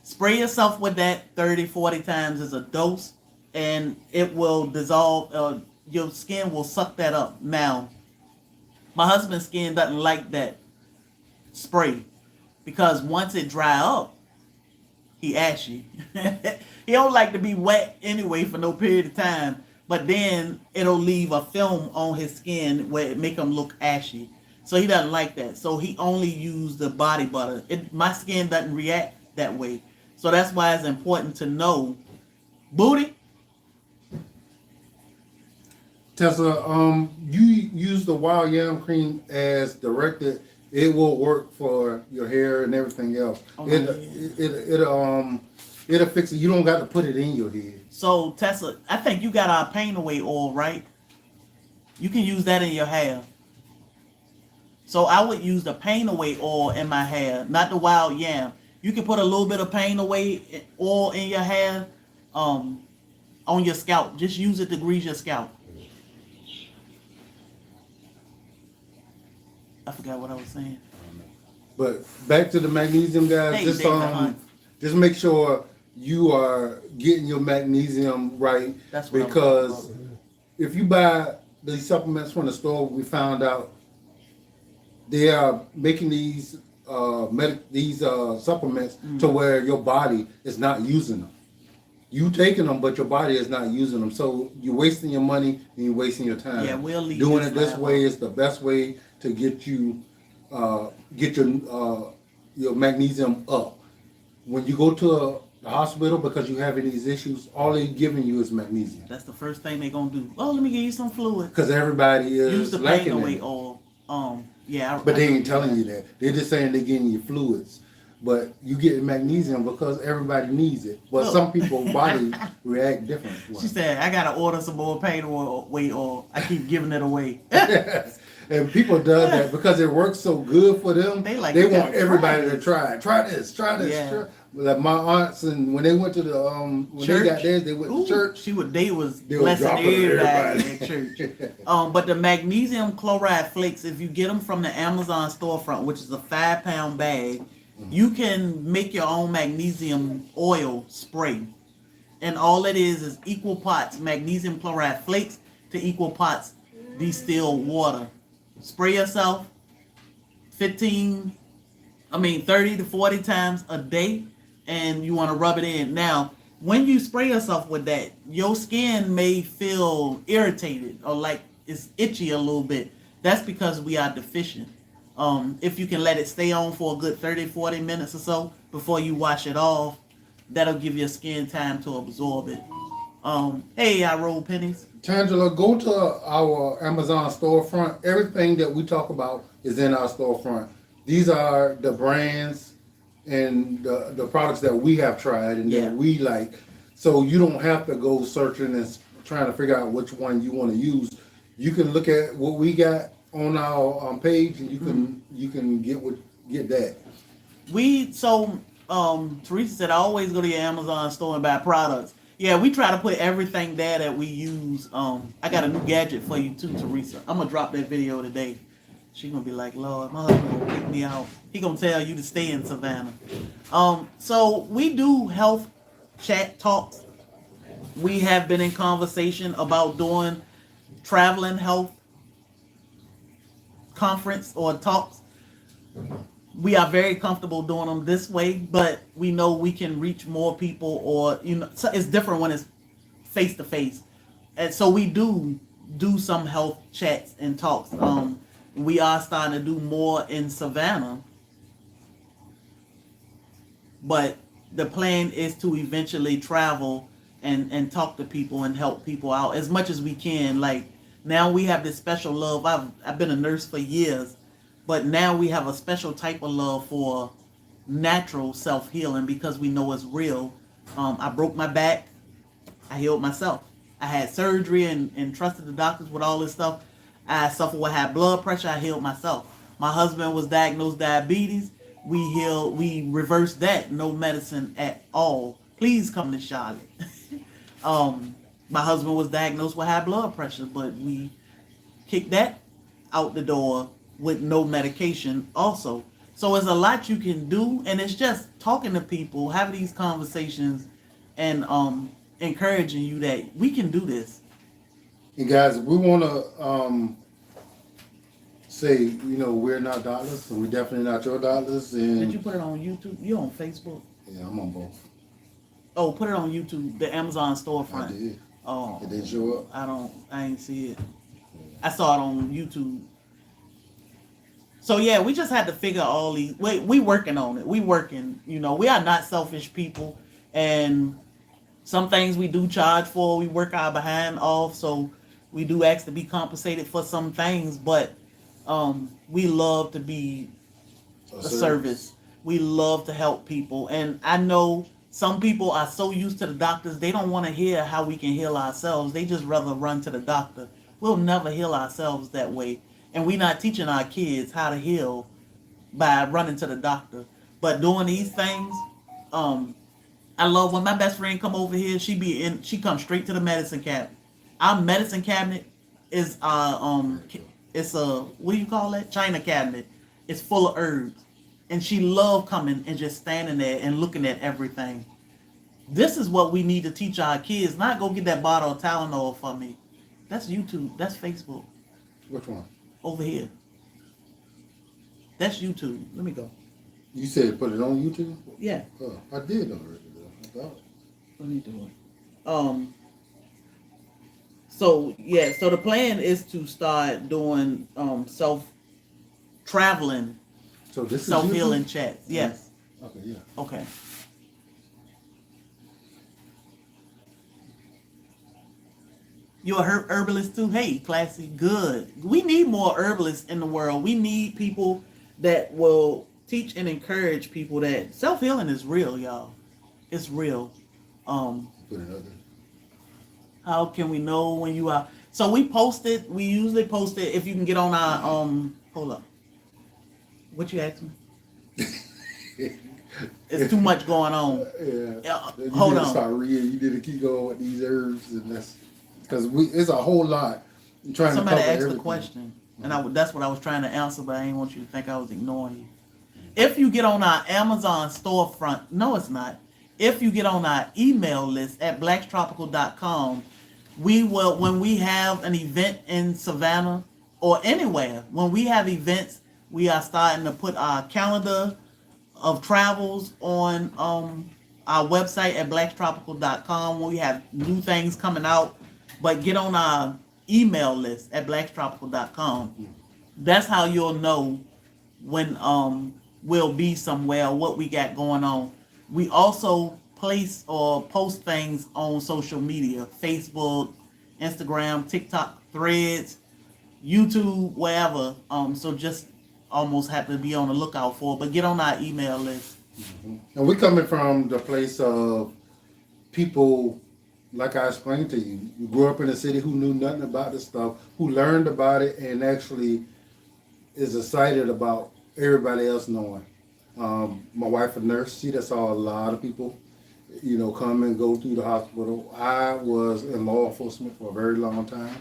Spray yourself with that 30, 40 times as a dose, and it will dissolve. Your skin will suck that up. Now, my husband's skin doesn't like that spray because once it dry up, he ashy. He don't like to be wet anyway for no period of time, but then it'll leave a film on his skin where it make him look ashy. So he doesn't like that. So he only used the body butter. My skin doesn't react that way. So that's why it's important to know. Booty? Tessa, you use the wild yam cream as directed. It will work for your hair and everything else. It'll fix it. You don't got to put it in your head. So Tessa, I think you got our pain away oil, right? You can use that in your hair. So I would use the pain away oil in my hair, not the wild yam. You can put a little bit of pain away oil in your hair, on your scalp. Just use it to grease your scalp. I forgot what I was saying. But back to the magnesium, guys. Just make sure you are getting your magnesium right. That's what because if you buy these supplements from the store, we found out they are making these supplements to where your body is not using them. You taking them, but your body is not using them. So you're wasting your money and you're wasting your time. Yeah, we'll leave doing it this way is the best way to get you get your magnesium up. When you go to the hospital because you're having these issues, all they're giving you is magnesium. That's the first thing they're gonna do. Oh, let me give you some fluid. Because everybody is use the lacking pain away it. oil. But they ain't telling you that. They're just saying they're getting you fluids. But you get magnesium because everybody needs it. But some people's bodies react different. She said, I got to order some more pain away oil. I keep giving it away. And people do that because it works so good for them. They want everybody to try it. Try this. Yeah. Like my aunts, and when they went to the when church. they got theirs, they went to church. They was blessing everybody in church. But the magnesium chloride flakes, if you get them from the Amazon storefront, which is a 5-pound bag, you can make your own magnesium oil spray. And all it is equal parts magnesium chloride flakes to equal parts distilled water. Spray yourself 30 to 40 times a day, and you want to rub it in. Now, when you spray yourself with that, your skin may feel irritated or like it's itchy a little bit. That's because we are deficient. If you can let it stay on for a good 30, 40 minutes or so before you wash it off, that'll give your skin time to absorb it. Hey, I roll pennies. Tangela, go to our Amazon storefront. Everything that we talk about is in our storefront. These are the brands and the products that we have tried and that we like. So you don't have to go searching and trying to figure out which one you want to use. You can look at what we got on our page, and you can get that. Teresa said I always go to your Amazon store and buy products. Yeah, we try to put everything there that we use. I got a new gadget for you too, Teresa. I'm gonna drop that video today. She's gonna be like, Lord, my husband gonna kick me out. He gonna tell you to stay in Savannah. So we do health chat talks. We have been in conversation about doing traveling health conference or talks. We are very comfortable doing them this way, but we know we can reach more people, or so it's different when it's face to face. And so we do some health chats and talks. We are starting to do more in Savannah, but the plan is to eventually travel and talk to people and help people out as much as we can. Like now we have this special love. I've been a nurse for years, but now we have a special type of love for natural self-healing because we know it's real. I broke my back. I healed myself. I had surgery and trusted the doctors with all this stuff. I suffered with high blood pressure. I healed myself. My husband was diagnosed diabetes. We reversed that. No medicine at all. Please come to Charlotte. My husband was diagnosed with high blood pressure, but we kicked that out the door with no medication also. So there's a lot you can do, and it's just talking to people, having these conversations, and encouraging you that we can do this. And guys, we want to say, we're not doctors, and we're definitely not your doctors. And did you put it on YouTube? You on Facebook? Yeah, I'm on both. Oh, put it on YouTube, the Amazon storefront. I did. Oh, it didn't show up. I ain't see it. I saw it on YouTube. So yeah, we just had to figure all these. We working on it. We working. We are not selfish people, and some things we do charge for. We work our behind off, so we do ask to be compensated for some things. But we love to be a service. We love to help people, and I know some people are so used to the doctors, they don't want to hear how we can heal ourselves. They just rather run to the doctor. We'll never heal ourselves that way. And we're not teaching our kids how to heal by running to the doctor. But doing these things, I love when my best friend come over here, she comes straight to the medicine cabinet. Our medicine cabinet is it's a, what do you call that? China cabinet. It's full of herbs. And she loved coming and just standing there and looking at everything. This is what we need to teach our kids. Not go get that bottle of Tylenol for me. That's YouTube. That's Facebook. Which one? Over here. That's YouTube. Let me go. You said put it on YouTube? Yeah. Oh, I did already. I thought. Let me do it. So the plan is to start doing traveling. So this self-healing chats. Yes. Okay, yeah. Okay. You're a herbalist too? Hey, classy. Good. We need more herbalists in the world. We need people that will teach and encourage people that self-healing is real, y'all. It's real. Put it up there. How can we know when you are? So we usually post it if you can get on our, hold up. What you asked me? It's too much going on. Yeah. Hold on. Start reading. You need to keep going with these herbs, and that's because it's a whole lot. Somebody asked the question, and that's what I was trying to answer, but I didn't want you to think I was ignoring you. If you get on our Amazon storefront, no, it's not. If you get on our email list at blacktropical.com, we will, when we have an event in Savannah or anywhere, when we have events, we are starting to put our calendar of travels on our website at blacktropical.com. We have new things coming out, but get on our email list at blackstropical.com. That's how you'll know when we'll be somewhere or what we got going on. We also place or post things on social media, Facebook, Instagram, TikTok, Threads, YouTube, wherever. So just almost have to be on the lookout for it, but get on our email list. And we're coming from the place of people, like I explained to you, you grew up in a city who knew nothing about this stuff, who learned about it and actually is excited about everybody else knowing. My wife, a nurse, she just saw a lot of people, come and go through the hospital. I was in law enforcement for a very long time.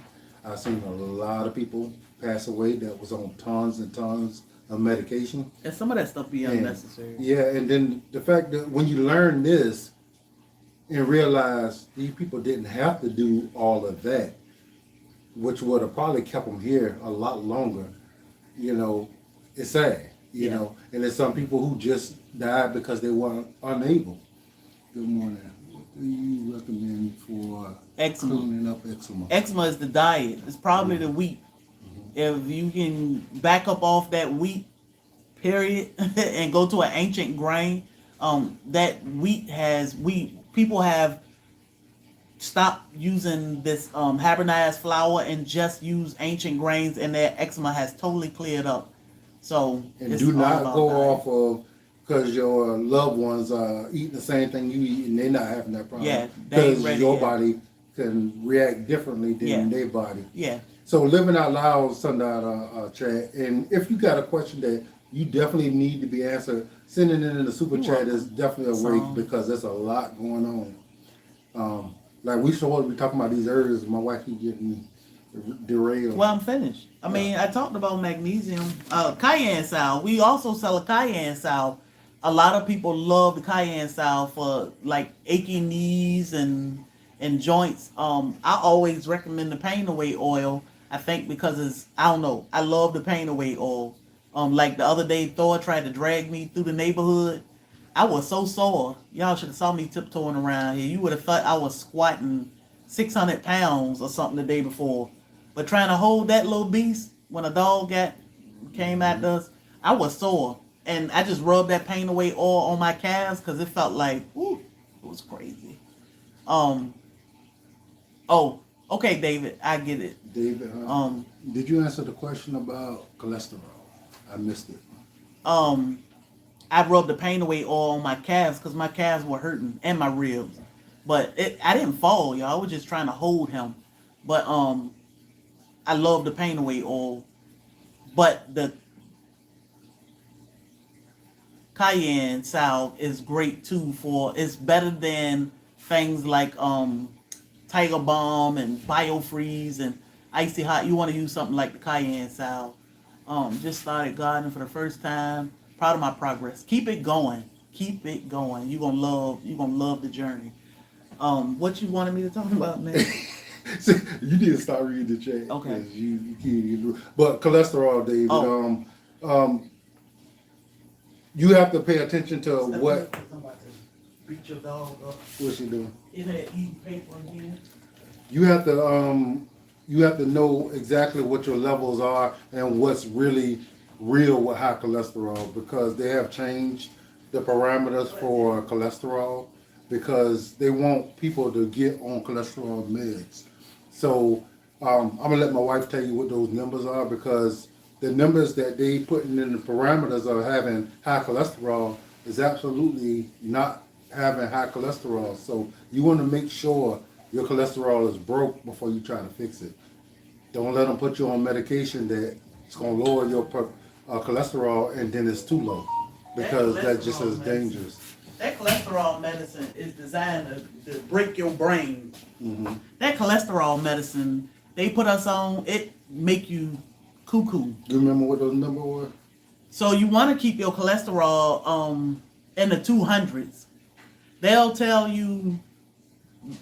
I've seen a lot of people pass away that was on tons and tons of medication. And some of that stuff be unnecessary. Yeah, and then the fact that when you learn this and realize these people didn't have to do all of that, which would have probably kept them here a lot longer, it's sad, you know. And there's some people who just died because they weren't unable. Good morning. What do you recommend for cleaning up eczema? Eczema is the diet. It's probably the wheat. If you can back up off that wheat, period, and go to an ancient grain, that people have stopped using this hybridized flour and just use ancient grains, and their eczema has totally cleared up. So and do not go off of because your loved ones are eating the same thing you eat and they're not having that problem. Yeah, because your body can react differently than their body. Yeah. So living out loud, Sundial chat, and if you got a question that you definitely need to be answered, sending it in the super chat is definitely a way because there's a lot going on. Like we supposed to be talking about these herbs, my wife keep getting derailed. Well, I'm finished. I mean, I talked about magnesium, cayenne salve. We also sell a cayenne salve. A lot of people love the cayenne salve for like aching knees and joints. I always recommend the pain away oil. I think because I love the pain away oil. Like the other day, Thor tried to drag me through the neighborhood. I was so sore. Y'all should have saw me tiptoeing around here. You would have thought I was squatting 600 pounds or something the day before. But trying to hold that little beast when a dog came at us, I was sore. And I just rubbed that pain away oil on my calves because it felt like, it was crazy. Okay, David, I get it. David, did you answer the question about cholesterol? I missed it. I rubbed the pain away oil on my calves because my calves were hurting and my ribs. But I didn't fall, y'all. I was just trying to hold him. But I love the pain away oil. But the cayenne salve is great too it's better than things like Tiger Balm and Biofreeze and Icy Hot. You want to use something like the cayenne salve. Just started gardening for the first time. Proud of my progress. Keep it going. Keep it going. You're gonna love the journey. What you wanted me to talk about, man? You need to start reading the chat. Okay. You can't. But cholesterol, David. You have to pay attention to what. Beat your dog up. What's she doing? Is that eating paper again? You have to know exactly what your levels are and what's really real with high cholesterol because they have changed the parameters for cholesterol because they want people to get on cholesterol meds. So I'm gonna let my wife tell you what those numbers are because the numbers that they putting in the parameters of having high cholesterol is absolutely not having high cholesterol. So you want to make sure your cholesterol is broke before you try to fix it. Don't let them put you on medication that's going to lower your cholesterol and then it's too low because that just is dangerous. That cholesterol medicine is designed to break your brain. Mm-hmm. That cholesterol medicine they put us on, it make you cuckoo. You remember what those numbers were? So you want to keep your cholesterol in the 200s. They'll tell you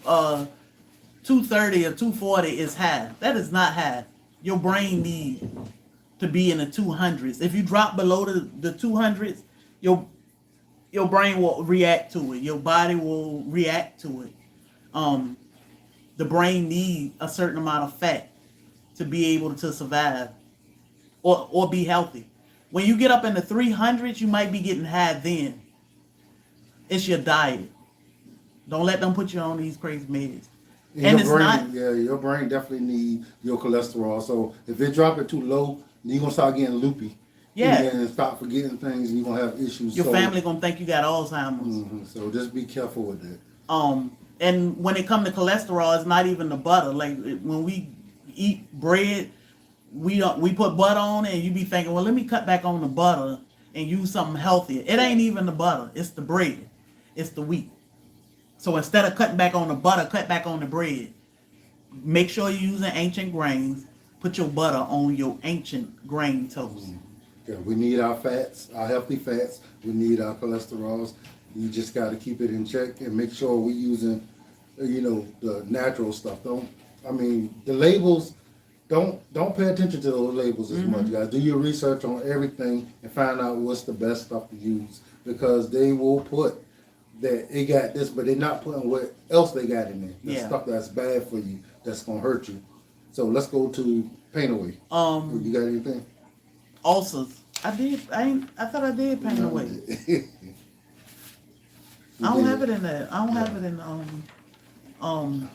230 or 240 is high. That is not high. Your brain needs to be in the 200s. If you drop below the 200s, your brain will react to it. Your body will react to it. The brain needs a certain amount of fat. to be able to survive or be healthy. When you get up in the 300s, you might be getting high then. It's your diet. Don't let them put you on these crazy meds. And it's not. Yeah, your brain definitely need your cholesterol. So if it drop it too low, you're gonna start getting loopy. Yeah. And then start forgetting things, and you're gonna have issues. Your family gonna think you got Alzheimer's. Mm-hmm. So just be careful with that. And when it comes to cholesterol, it's not even the butter. Like when we eat bread, we put butter on it, and you be thinking, well, let me cut back on the butter and use something healthier. It ain't even the butter. It's the bread. It's the wheat. So instead of cutting back on the butter, cut back on the bread. Make sure you're using ancient grains. Put your butter on your ancient grain toast. Yeah, we need our fats, our healthy fats. We need our cholesterols. You just got to keep it in check and make sure we're using, the natural stuff. The labels. Don't pay attention to those labels as much, guys. Do your research on everything and find out what's the best stuff to use, because they will put that it got this, but they're not putting what else they got in there. The stuff that's bad for you, that's gonna hurt you. So let's go to pain away. You got anything? Ulcers. I thought I did pain away. I don't have it in there. I don't have it in No,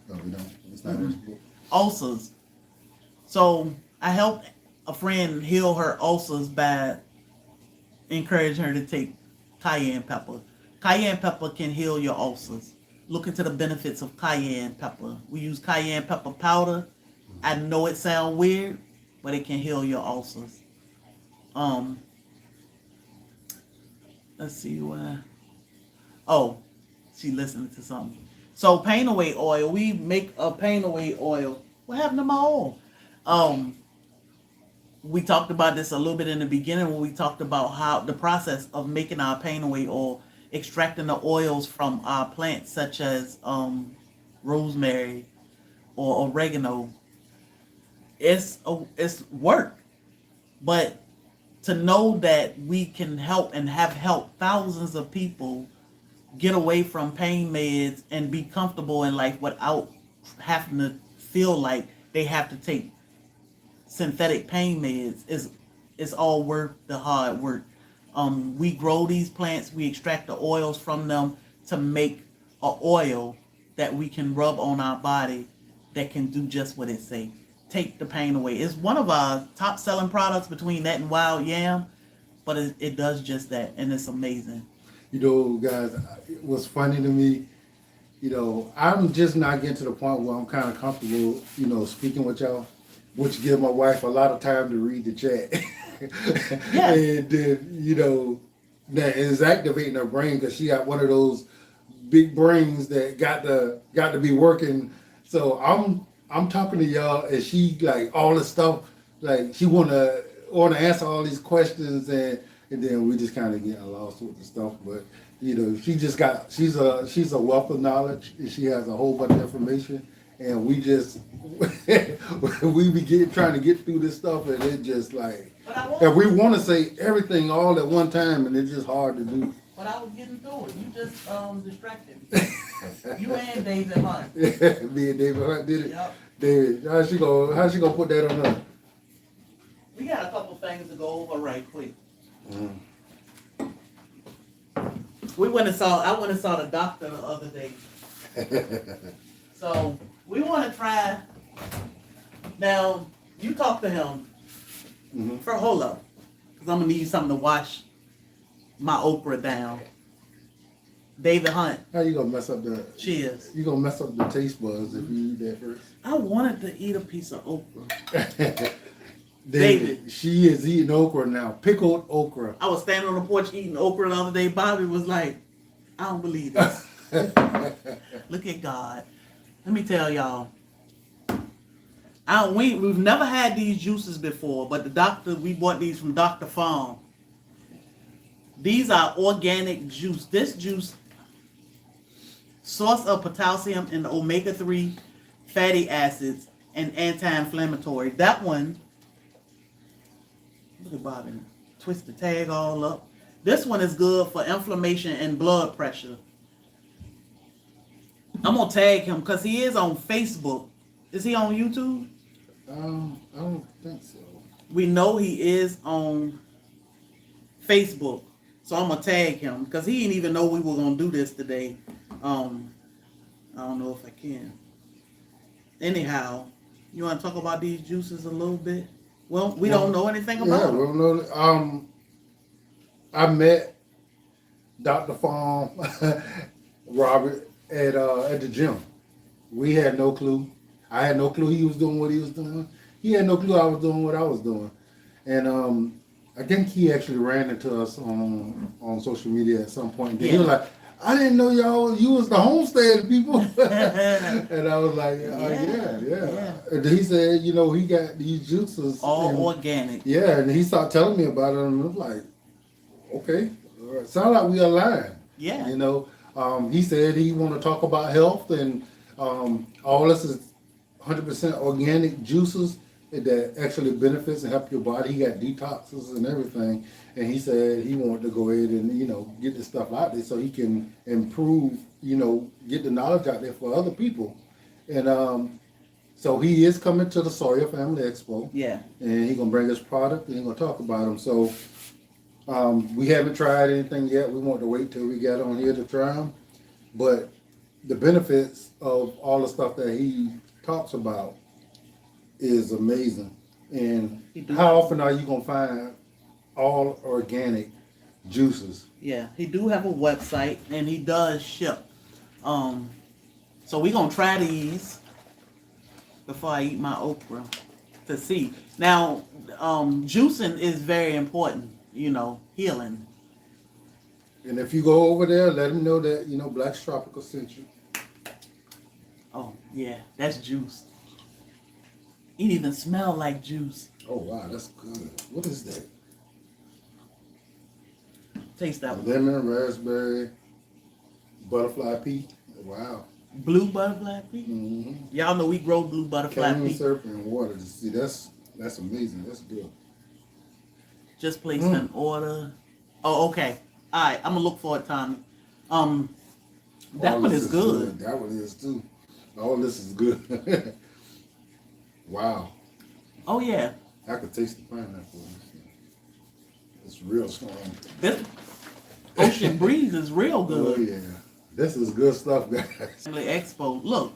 we don't. It's not in this book. Ulcers. So I helped a friend heal her ulcers by encouraging her to take cayenne pepper. Cayenne pepper can heal your ulcers. Look into the benefits of cayenne pepper. We use cayenne pepper powder. I know it sounds weird, but it can heal your ulcers. Let's see why. Oh, she listening to something. So pain away oil. We make a pain away oil. What happened to my oil? We talked about this a little bit in the beginning when we talked about how the process of making our pain away oil, extracting the oils from our plants such as rosemary or oregano. It's work, but to know that we can help and have helped thousands of people get away from pain meds and be comfortable in life without having to feel like they have to take synthetic pain meds is all worth the hard work. We grow these plants, we extract the oils from them to make an oil that we can rub on our body that can do just what it say. Take the pain away. It's one of our top selling products between that and wild yam, but it does just that, and it's amazing. Guys, it was funny to me. I'm just not getting to the point where I'm kind of comfortable, speaking with y'all, which gives my wife a lot of time to read the chat. Yeah. And then, that is activating her brain, because she got one of those big brains that got to be working. So I'm talking to y'all, and she like all this stuff, like she wanna answer all these questions, and then we just kind of getting lost with the stuff. But she's a wealth of knowledge, and she has a whole bunch of information, and we just we be trying to get through this stuff, and it just like, and we want to say everything all at one time, and it's just hard to do. But I was getting through it. You just distracted me. You and David Hunt. Me and David Hunt did it. Yep. David, how's she gonna put that on her? We got a couple things to go over right quick. I went and saw the doctor the other day. So we want to try. Now you talk to him. Hold up, because I'm gonna need something to wash my okra down. David Hunt. How you gonna mess up the? Cheers. You gonna mess up the taste buds if you eat that first. I wanted to eat a piece of okra. David, she is eating okra now. Pickled okra. I was standing on the porch eating okra the other day. Bobby was like, I don't believe this. Look at God. Let me tell y'all. We've never had these juices before, but we bought these from Dr. Farm. These are organic juice. This juice, source of potassium and omega-3 fatty acids and anti-inflammatory. That one, look at Bobby, twist the tag all up. This one is good for inflammation and blood pressure. I'm going to tag him because he is on Facebook. Is he on YouTube? I don't think so. We know he is on Facebook, so I'm gonna tag him because he didn't even know we were gonna do this today. I don't know if I can. Anyhow, you want to talk about these juices a little bit? Well, we don't know anything about them. Yeah, we don't know. I met Dr. Farm, Robert, at the gym. We had no clue. I had no clue he was doing what he was doing. He had no clue I was doing what I was doing. And I think he actually ran into us on social media at some point. He was like, I didn't know you was the homestead people. And I was like, yeah. And he said, he got these juices. All organic. Yeah, and he started telling me about it, and I was like, okay, sound like we aligned. Yeah. He said he want to talk about health, and all this is 100% organic juices that actually benefits and help your body. He got detoxes and everything, and he said he wanted to go ahead and get this stuff out there so he can improve, get the knowledge out there for other people. And so he is coming to the SoilFamily Expo. Yeah. And he's gonna bring his product and he's gonna talk about them. So we haven't tried anything yet. We want to wait till we get on here to try them. But the benefits of all the stuff that he talks about is amazing. And how often are you gonna find all organic juices? Yeah, he do have a website and he does ship. So we're gonna try these before I eat my okra to see. Now, juicing is very important, healing. And if you go over there, let him know that Black's Tropical sent you. Oh yeah, that's juice. It even smell like juice. Oh wow, that's good. What is that? Taste that one. Lemon, raspberry, butterfly pea. Wow. Blue butterfly pea. Mm-hmm. Y'all know we grow blue butterfly Cayenne pea. syrup and water. See, that's amazing. That's good. Just placed an order. Oh, okay. All right, I'm gonna look for it, Tommy. That one is good. That one is too. All this is good. Wow. Oh yeah. I could taste the pineapple. It's real strong. This ocean breeze is real good. Oh yeah. This is good stuff, guys. Family Expo. Look,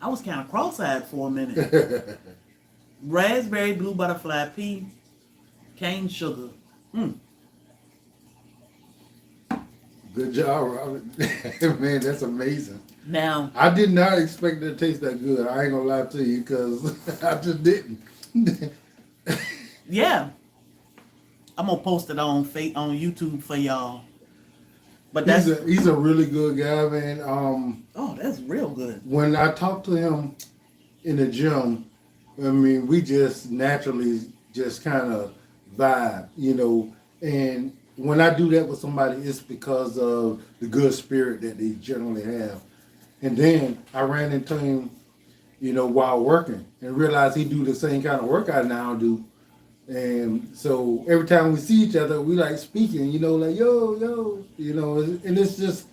I was kind of cross-eyed for a minute. Raspberry, blue butterfly pea, cane sugar. Good job, Robert. Man, that's amazing. Now, I did not expect it to taste that good. I ain't gonna lie to you because I just didn't. yeah, I'm gonna post it on YouTube for y'all. But he's a really good guy, man. Oh, that's real good. When I talked to him in the gym, I mean, we just naturally just kind of vibe, and when I do that with somebody, it's because of the good spirit that they generally have. And then I ran into him, while working and realized he do the same kind of work I now do. And so every time we see each other, we like speaking, like, yo, and it's just,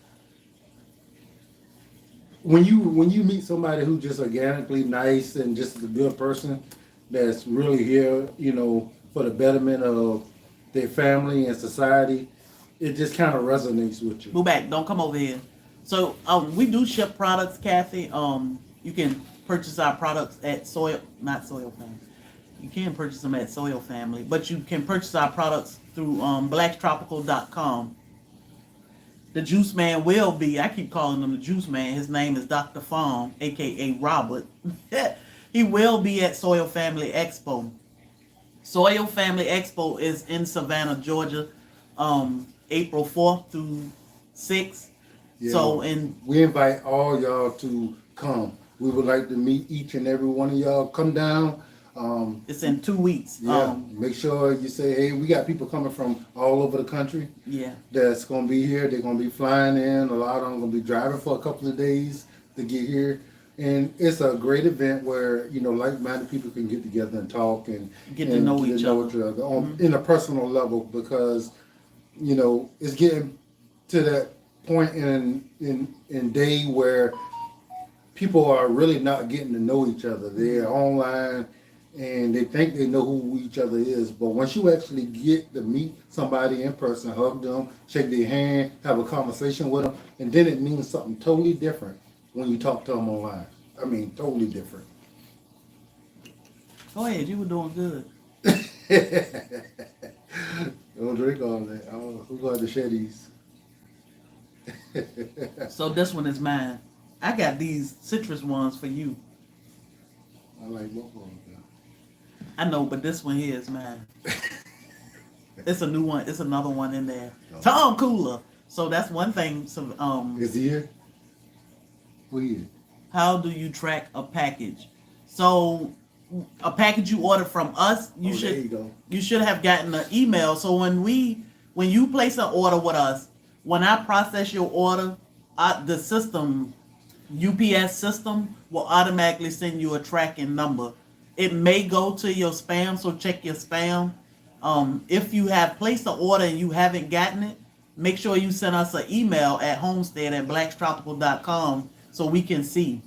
when you meet somebody who's just organically nice and just a good person that's really here, for the betterment of their family and society, it just kind of resonates with you. Move back. Don't come over here. So we do ship products, Kathy. You can purchase our products at SoilFamily. You can purchase them at SoilFamily, but you can purchase our products through Blacktropicalhomestead. The juice man will be, I keep calling him the juice man. His name is Dr. Farm, a.k.a. Robert. He will be at SoilFamily Expo. SoilFamily Expo is in Savannah, Georgia, April 4th through 6th. Yeah, So we invite all y'all to come. We would like to meet each and every one of y'all. Come down. It's in 2 weeks. Yeah, make sure you say, hey, we got people coming from all over the country. Yeah. That's going to be here. They're going to be flying in. A lot of them are going to be driving for a couple of days to get here. And it's a great event where, like-minded people can get together and talk and get to know each other in a personal level, because, it's getting to that point in day where people are really not getting to know each other. They're online and they think they know who each other is. But once you actually get to meet somebody in person, hug them, shake their hand, have a conversation with them, and then it means something totally different when you talk to them online. I mean, totally different. Go ahead, you were doing good. Don't drink all that. We're going to share these. So this one is mine. I got these citrus ones for you. I like both of them. I know, but this one here is mine. It's a new one. It's another one in there. Tom Cooler. So that's one thing. So Is he here? Who he is? how do you track a package? So a package you order from us, There you go. you should have gotten an email. So when you place an order with us, when I process your order, the system, UPS system, will automatically send you a tracking number. It may go to your spam, so check your spam. If you have placed an order and you haven't gotten it, make sure you send us an email at homestead@blacktropicalhomestead.com so we can see.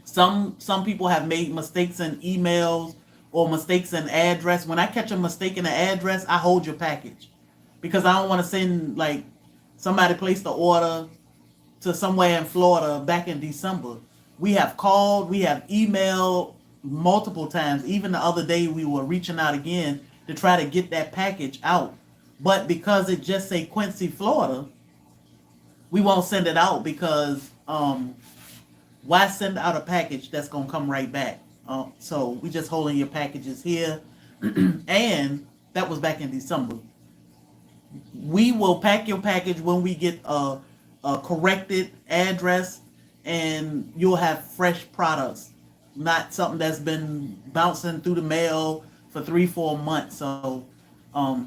Some people have made mistakes in emails or mistakes in address. When I catch a mistake in the address, I hold your package because I don't want to send, like, somebody placed the order to somewhere in Florida back in December. We have called, we have emailed multiple times. Even the other day we were reaching out again to try to get that package out. But because it just say Quincy, Florida, we won't send it out because why send out a package that's going to come right back? So we just holding your packages here. And that was back in December. We will pack your package when we get a corrected address, and you'll have fresh products, not something that's been bouncing through the mail for 3-4 months. So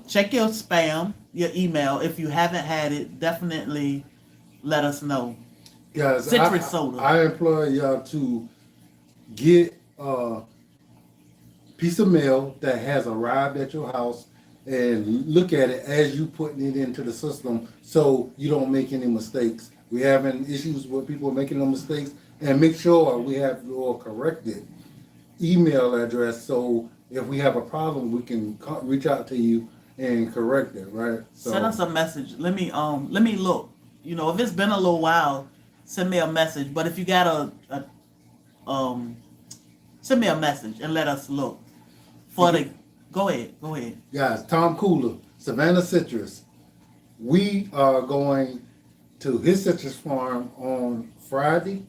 check your spam, your email. If you haven't had it, definitely let us know. Guys, Citrus soda. I implore y'all to get a piece of mail that has arrived at your house and look at it as you putting it into the system so you don't make any mistakes. We're having issues with people making no mistakes, and make sure we have your corrected email address so if we have a problem, we can reach out to you and correct it, right? So, send us a message. Let me look. You know, if it's been a little while, send me a message. But if you got send me a message and let us look for the. Go ahead. Guys, Tom Cooler, Savannah Citrus. We are going to his citrus farm on Friday,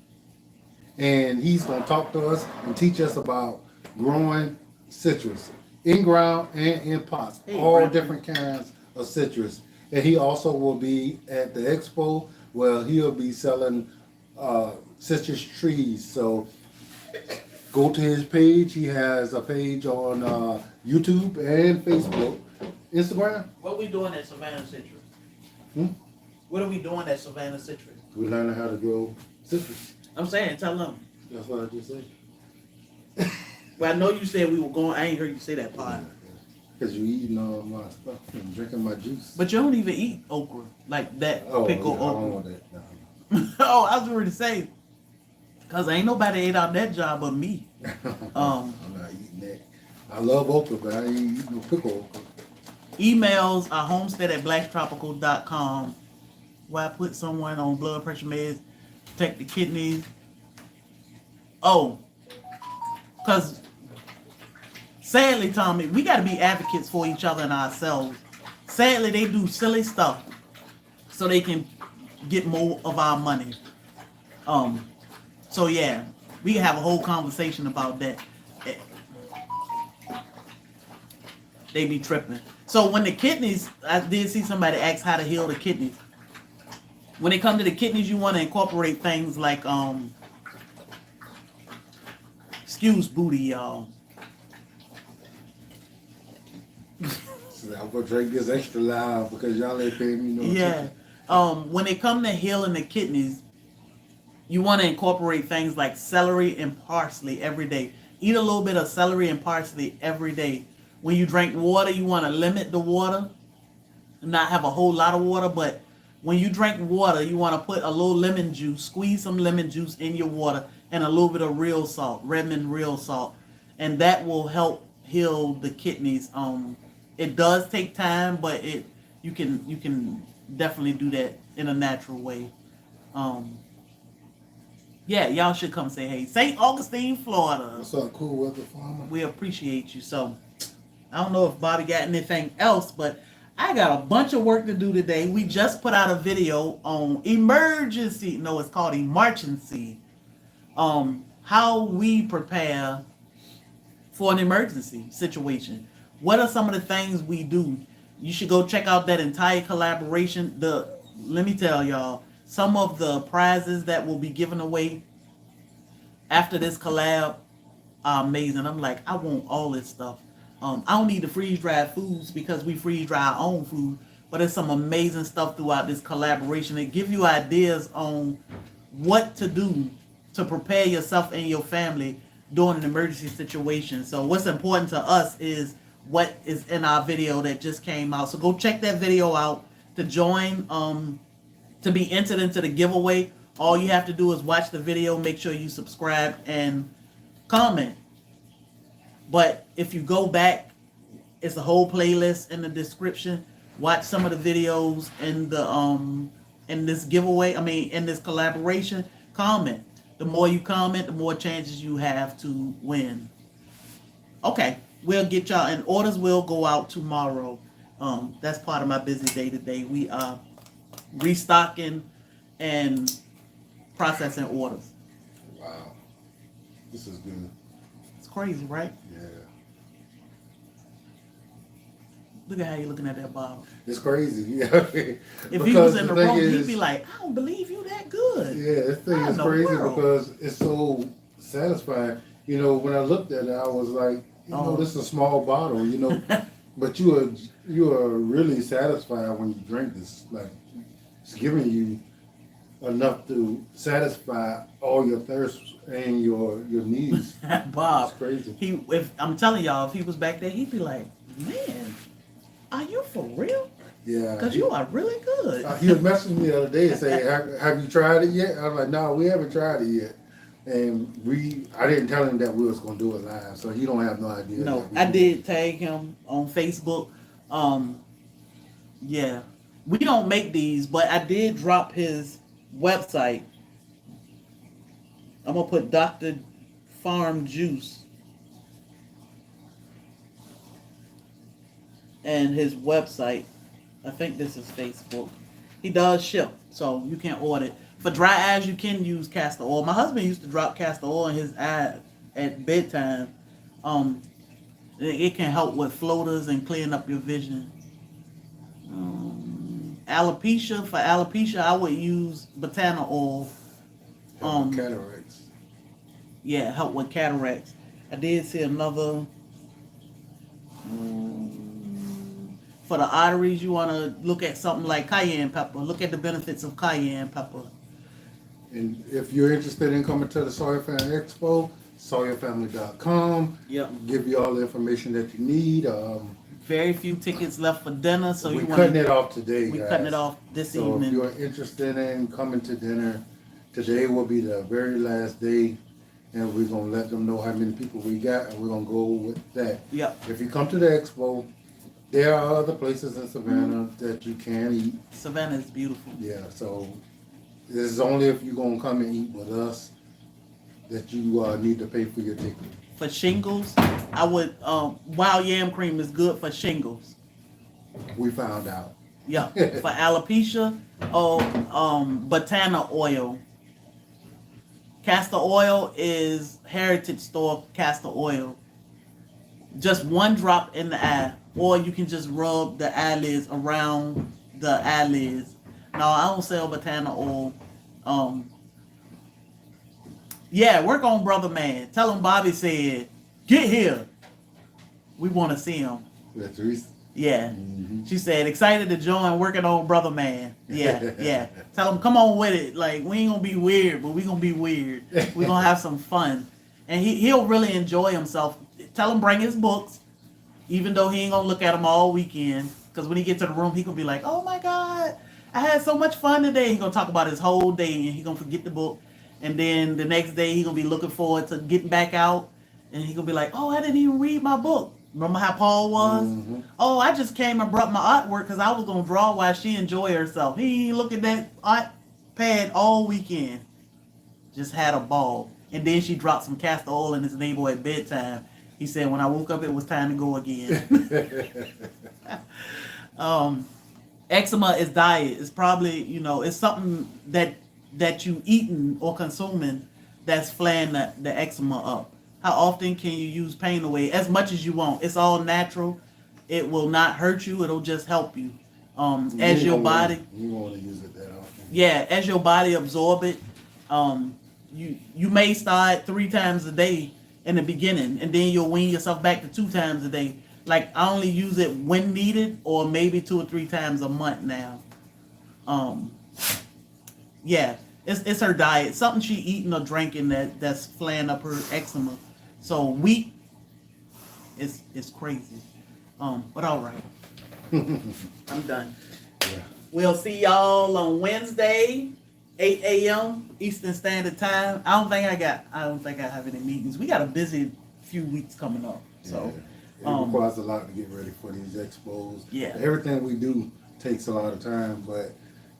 and he's going to talk to us and teach us about growing citrus in ground and in pots, all different kinds of citrus. And he also will be at the Expo where he'll be selling citrus trees. So go to his page. He has a page on YouTube and Facebook. Instagram? What we doing at Savannah Citrus? Hmm? What are we doing at Savannah Citrus? We're learning how to grow citrus. I'm saying, tell them. That's what I just said. Well, I know you said we were going. I ain't heard you say that part. Because you eating all my stuff and drinking my juice. But you don't even eat okra like that. Pickled I don't okra. want that. No. Oh, I was ready to say, because ain't nobody ate out that job but me. I'm not eating that. I love okra, but I ain't eating no pickled okra. Emails are homestead@blacktropicalhomestead.com. Why I put someone on blood pressure meds, protect the kidneys. Oh, because sadly, Tommy, we got to be advocates for each other and ourselves. Sadly, they do silly stuff so they can get more of our money. So yeah, we can have a whole conversation about that. They be tripping. So when the kidneys, I did see somebody ask how to heal the kidneys. When it comes to the kidneys, you want to incorporate things like, excuse booty, y'all. So I'm gonna drink this extra loud because y'all ain't paying me no attention. Yeah. When it comes to healing the kidneys, you want to incorporate things like celery and parsley every day. Eat a little bit of celery and parsley every day. When you drink water, you want to limit the water, not have a whole lot of water, but when you drink water, you want to put a little lemon juice, squeeze some lemon juice in your water and a little bit of real salt, Redmond real salt, and that will help heal the kidneys. It does take time, but you can definitely do that in a natural way. Yeah, y'all should come say hey. St. Augustine, Florida. What's up, cool weather farmer? We appreciate you. So I don't know if Bobby got anything else, but I got a bunch of work to do today. We just put out a video on emergency. No, it's called emergency. How we prepare for an emergency situation. What are some of the things we do? You should go check out that entire collaboration. Let me tell y'all, some of the prizes that will be given away after this collab are amazing. I'm like, I want all this stuff. I don't need the freeze-dried foods because we freeze-dry our own food, but there's some amazing stuff throughout this collaboration. It gives you ideas on what to do to prepare yourself and your family during an emergency situation. So what's important to us is what is in our video that just came out. So go check that video out to join, to be entered into the giveaway. All you have to do is watch the video, make sure you subscribe and comment. But if you go back, it's a whole playlist in the description. Watch some of the videos in the in this giveaway, in this collaboration. Comment. The more you comment, the more chances you have to win. Okay, we'll get y'all, and orders will go out tomorrow. That's part of my busy day today. We are restocking and processing orders. Wow, this is good. It's crazy, right? Yeah, Look at how you're looking at that bottle. it's crazy. Yeah. If he was in the room, he'd be like, I don't believe you that good. Yeah, this thing is crazy because it's so satisfying. You know, when I looked at it, I was like, this is a small bottle, but you are really satisfied when you drink this. Like, it's giving you enough to satisfy all your thirst and your needs. Bob, it's crazy. If I'm telling y'all, if he was back there, he'd be like, man, are you for real? Yeah. Because you are really good. He was messaging me the other day and saying, have you tried it yet? I was like, no, we haven't tried it yet. And I didn't tell him that we was going to do it live, so he don't have no idea. No, I did tag him on Facebook. Yeah, we don't make these, but I did drop his website. I'm going to put Dr. Farm Juice and his website. I think this is Facebook. He does ship, so you can order it. For dry eyes, you can use castor oil. My husband used to drop castor oil in his eye at bedtime. It can help with floaters and clean up your vision. Alopecia, for alopecia, I would use botana oil. Cataracts. Yeah, help with cataracts. I did see another. For the arteries, you want to look at something like cayenne pepper. Look at the benefits of cayenne pepper. And if you're interested in coming to the SoilFamily Expo, SoilFamily.com. Yep. Give you all the information that you need. Very few tickets left for dinner, so we're cutting it off today, We're guys. cutting it off this evening. So if you're interested in coming to dinner, today will be the very last day, and we're going to let them know how many people we got, and we're going to go with that. Yep. If you come to the Expo, there are other places in Savannah that you can eat. Savannah is beautiful. Yeah, so this is only if you're going to come and eat with us that you need to pay for your ticket. For shingles, I would, wild yam cream is good for shingles. We found out. Yeah. For alopecia, botana oil. Castor oil is Heritage Store castor oil. Just one drop in the eye, or you can just rub the eyelids around the eyelids. No, I don't sell botana oil. Yeah, work on Brother Man. Tell him Bobby said, get here. We want to see him. That's Reese. Yeah. Mm-hmm. She said, excited to join working on Brother Man. Yeah, yeah. Tell him, come on with it. Like, we ain't going to be weird, but we going to be weird. we going to have some fun. And he'll really enjoy himself. Tell him bring his books, even though he ain't going to look at them all weekend. Because when he gets to the room, he going to be like, oh my God, I had so much fun today. He going to talk about his whole day, and he going to forget the book. And then the next day he gonna be looking forward to getting back out, and he gonna be like, "Oh, I didn't even read my book." Remember how Paul was? Mm-hmm. Oh, I just came and brought my artwork because I was gonna draw while she enjoy herself. He ain't look at that art pad all weekend. Just had a ball. And then she dropped some castor oil in his neighbor at bedtime. He said, when I woke up, it was time to go again. Eczema is diet. It's probably, it's something that you eating or consuming that's flaying the eczema up. How often can you use pain away? As much as you want. It's all natural. It will not hurt you. It'll just help you. As your body. You want to use it that often. Yeah, as your body absorb it, you may start 3 times a day in the beginning, and then you'll wean yourself back to 2 times a day. Like, I only use it when needed, or maybe 2 or 3 times a month now. Yeah, it's her diet. Something she eating or drinking that's flaying up her eczema. So wheat is crazy. But all right. I'm done. Yeah. We'll see y'all on Wednesday, 8 a.m. Eastern Standard Time. I don't think I have any meetings. We got a busy few weeks coming up. So it requires a lot to get ready for these expos. Yeah. Everything we do takes a lot of time, but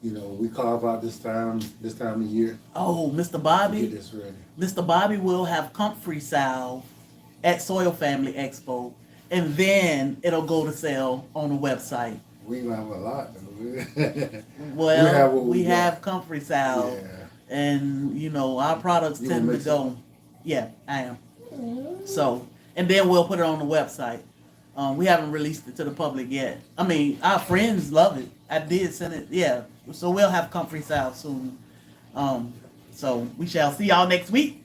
we carve out this time of year. Oh, Mr. To Bobby. get this ready. Mr. Bobby will have comfrey salve at SoilFamily Expo, and then it'll go to sale on the website. We don't have a lot. Well, we have comfrey salve, Yeah. and our products You tend gonna to mix go. Yeah, I am. So, and then we'll put it on the website. We haven't released it to the public yet. I mean, our friends love it. I did send it. Yeah, so we'll have comfrey salve soon. So we shall see y'all next week.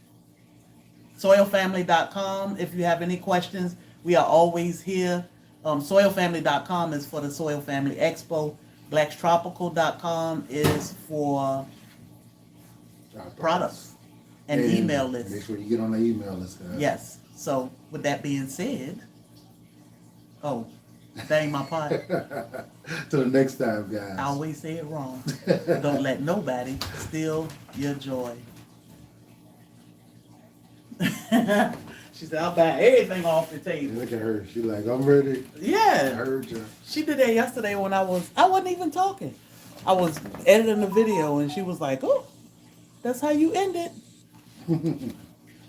SoilFamily.com. If you have any questions, we are always here. SoilFamily.com is for the Soil Family Expo. Blacktropicalhomestead is for products and email lists. Make sure you get on the email list, guys. Yes. So with that being said, dang my pot. Till the next time, guys. I always say it wrong. Don't let nobody steal your joy. She said, I'll buy everything off the table. Look at her. She like, I'm ready. I Yeah. heard you. She did that yesterday when I wasn't even talking. I was editing the video and she was like, oh, that's how you end it.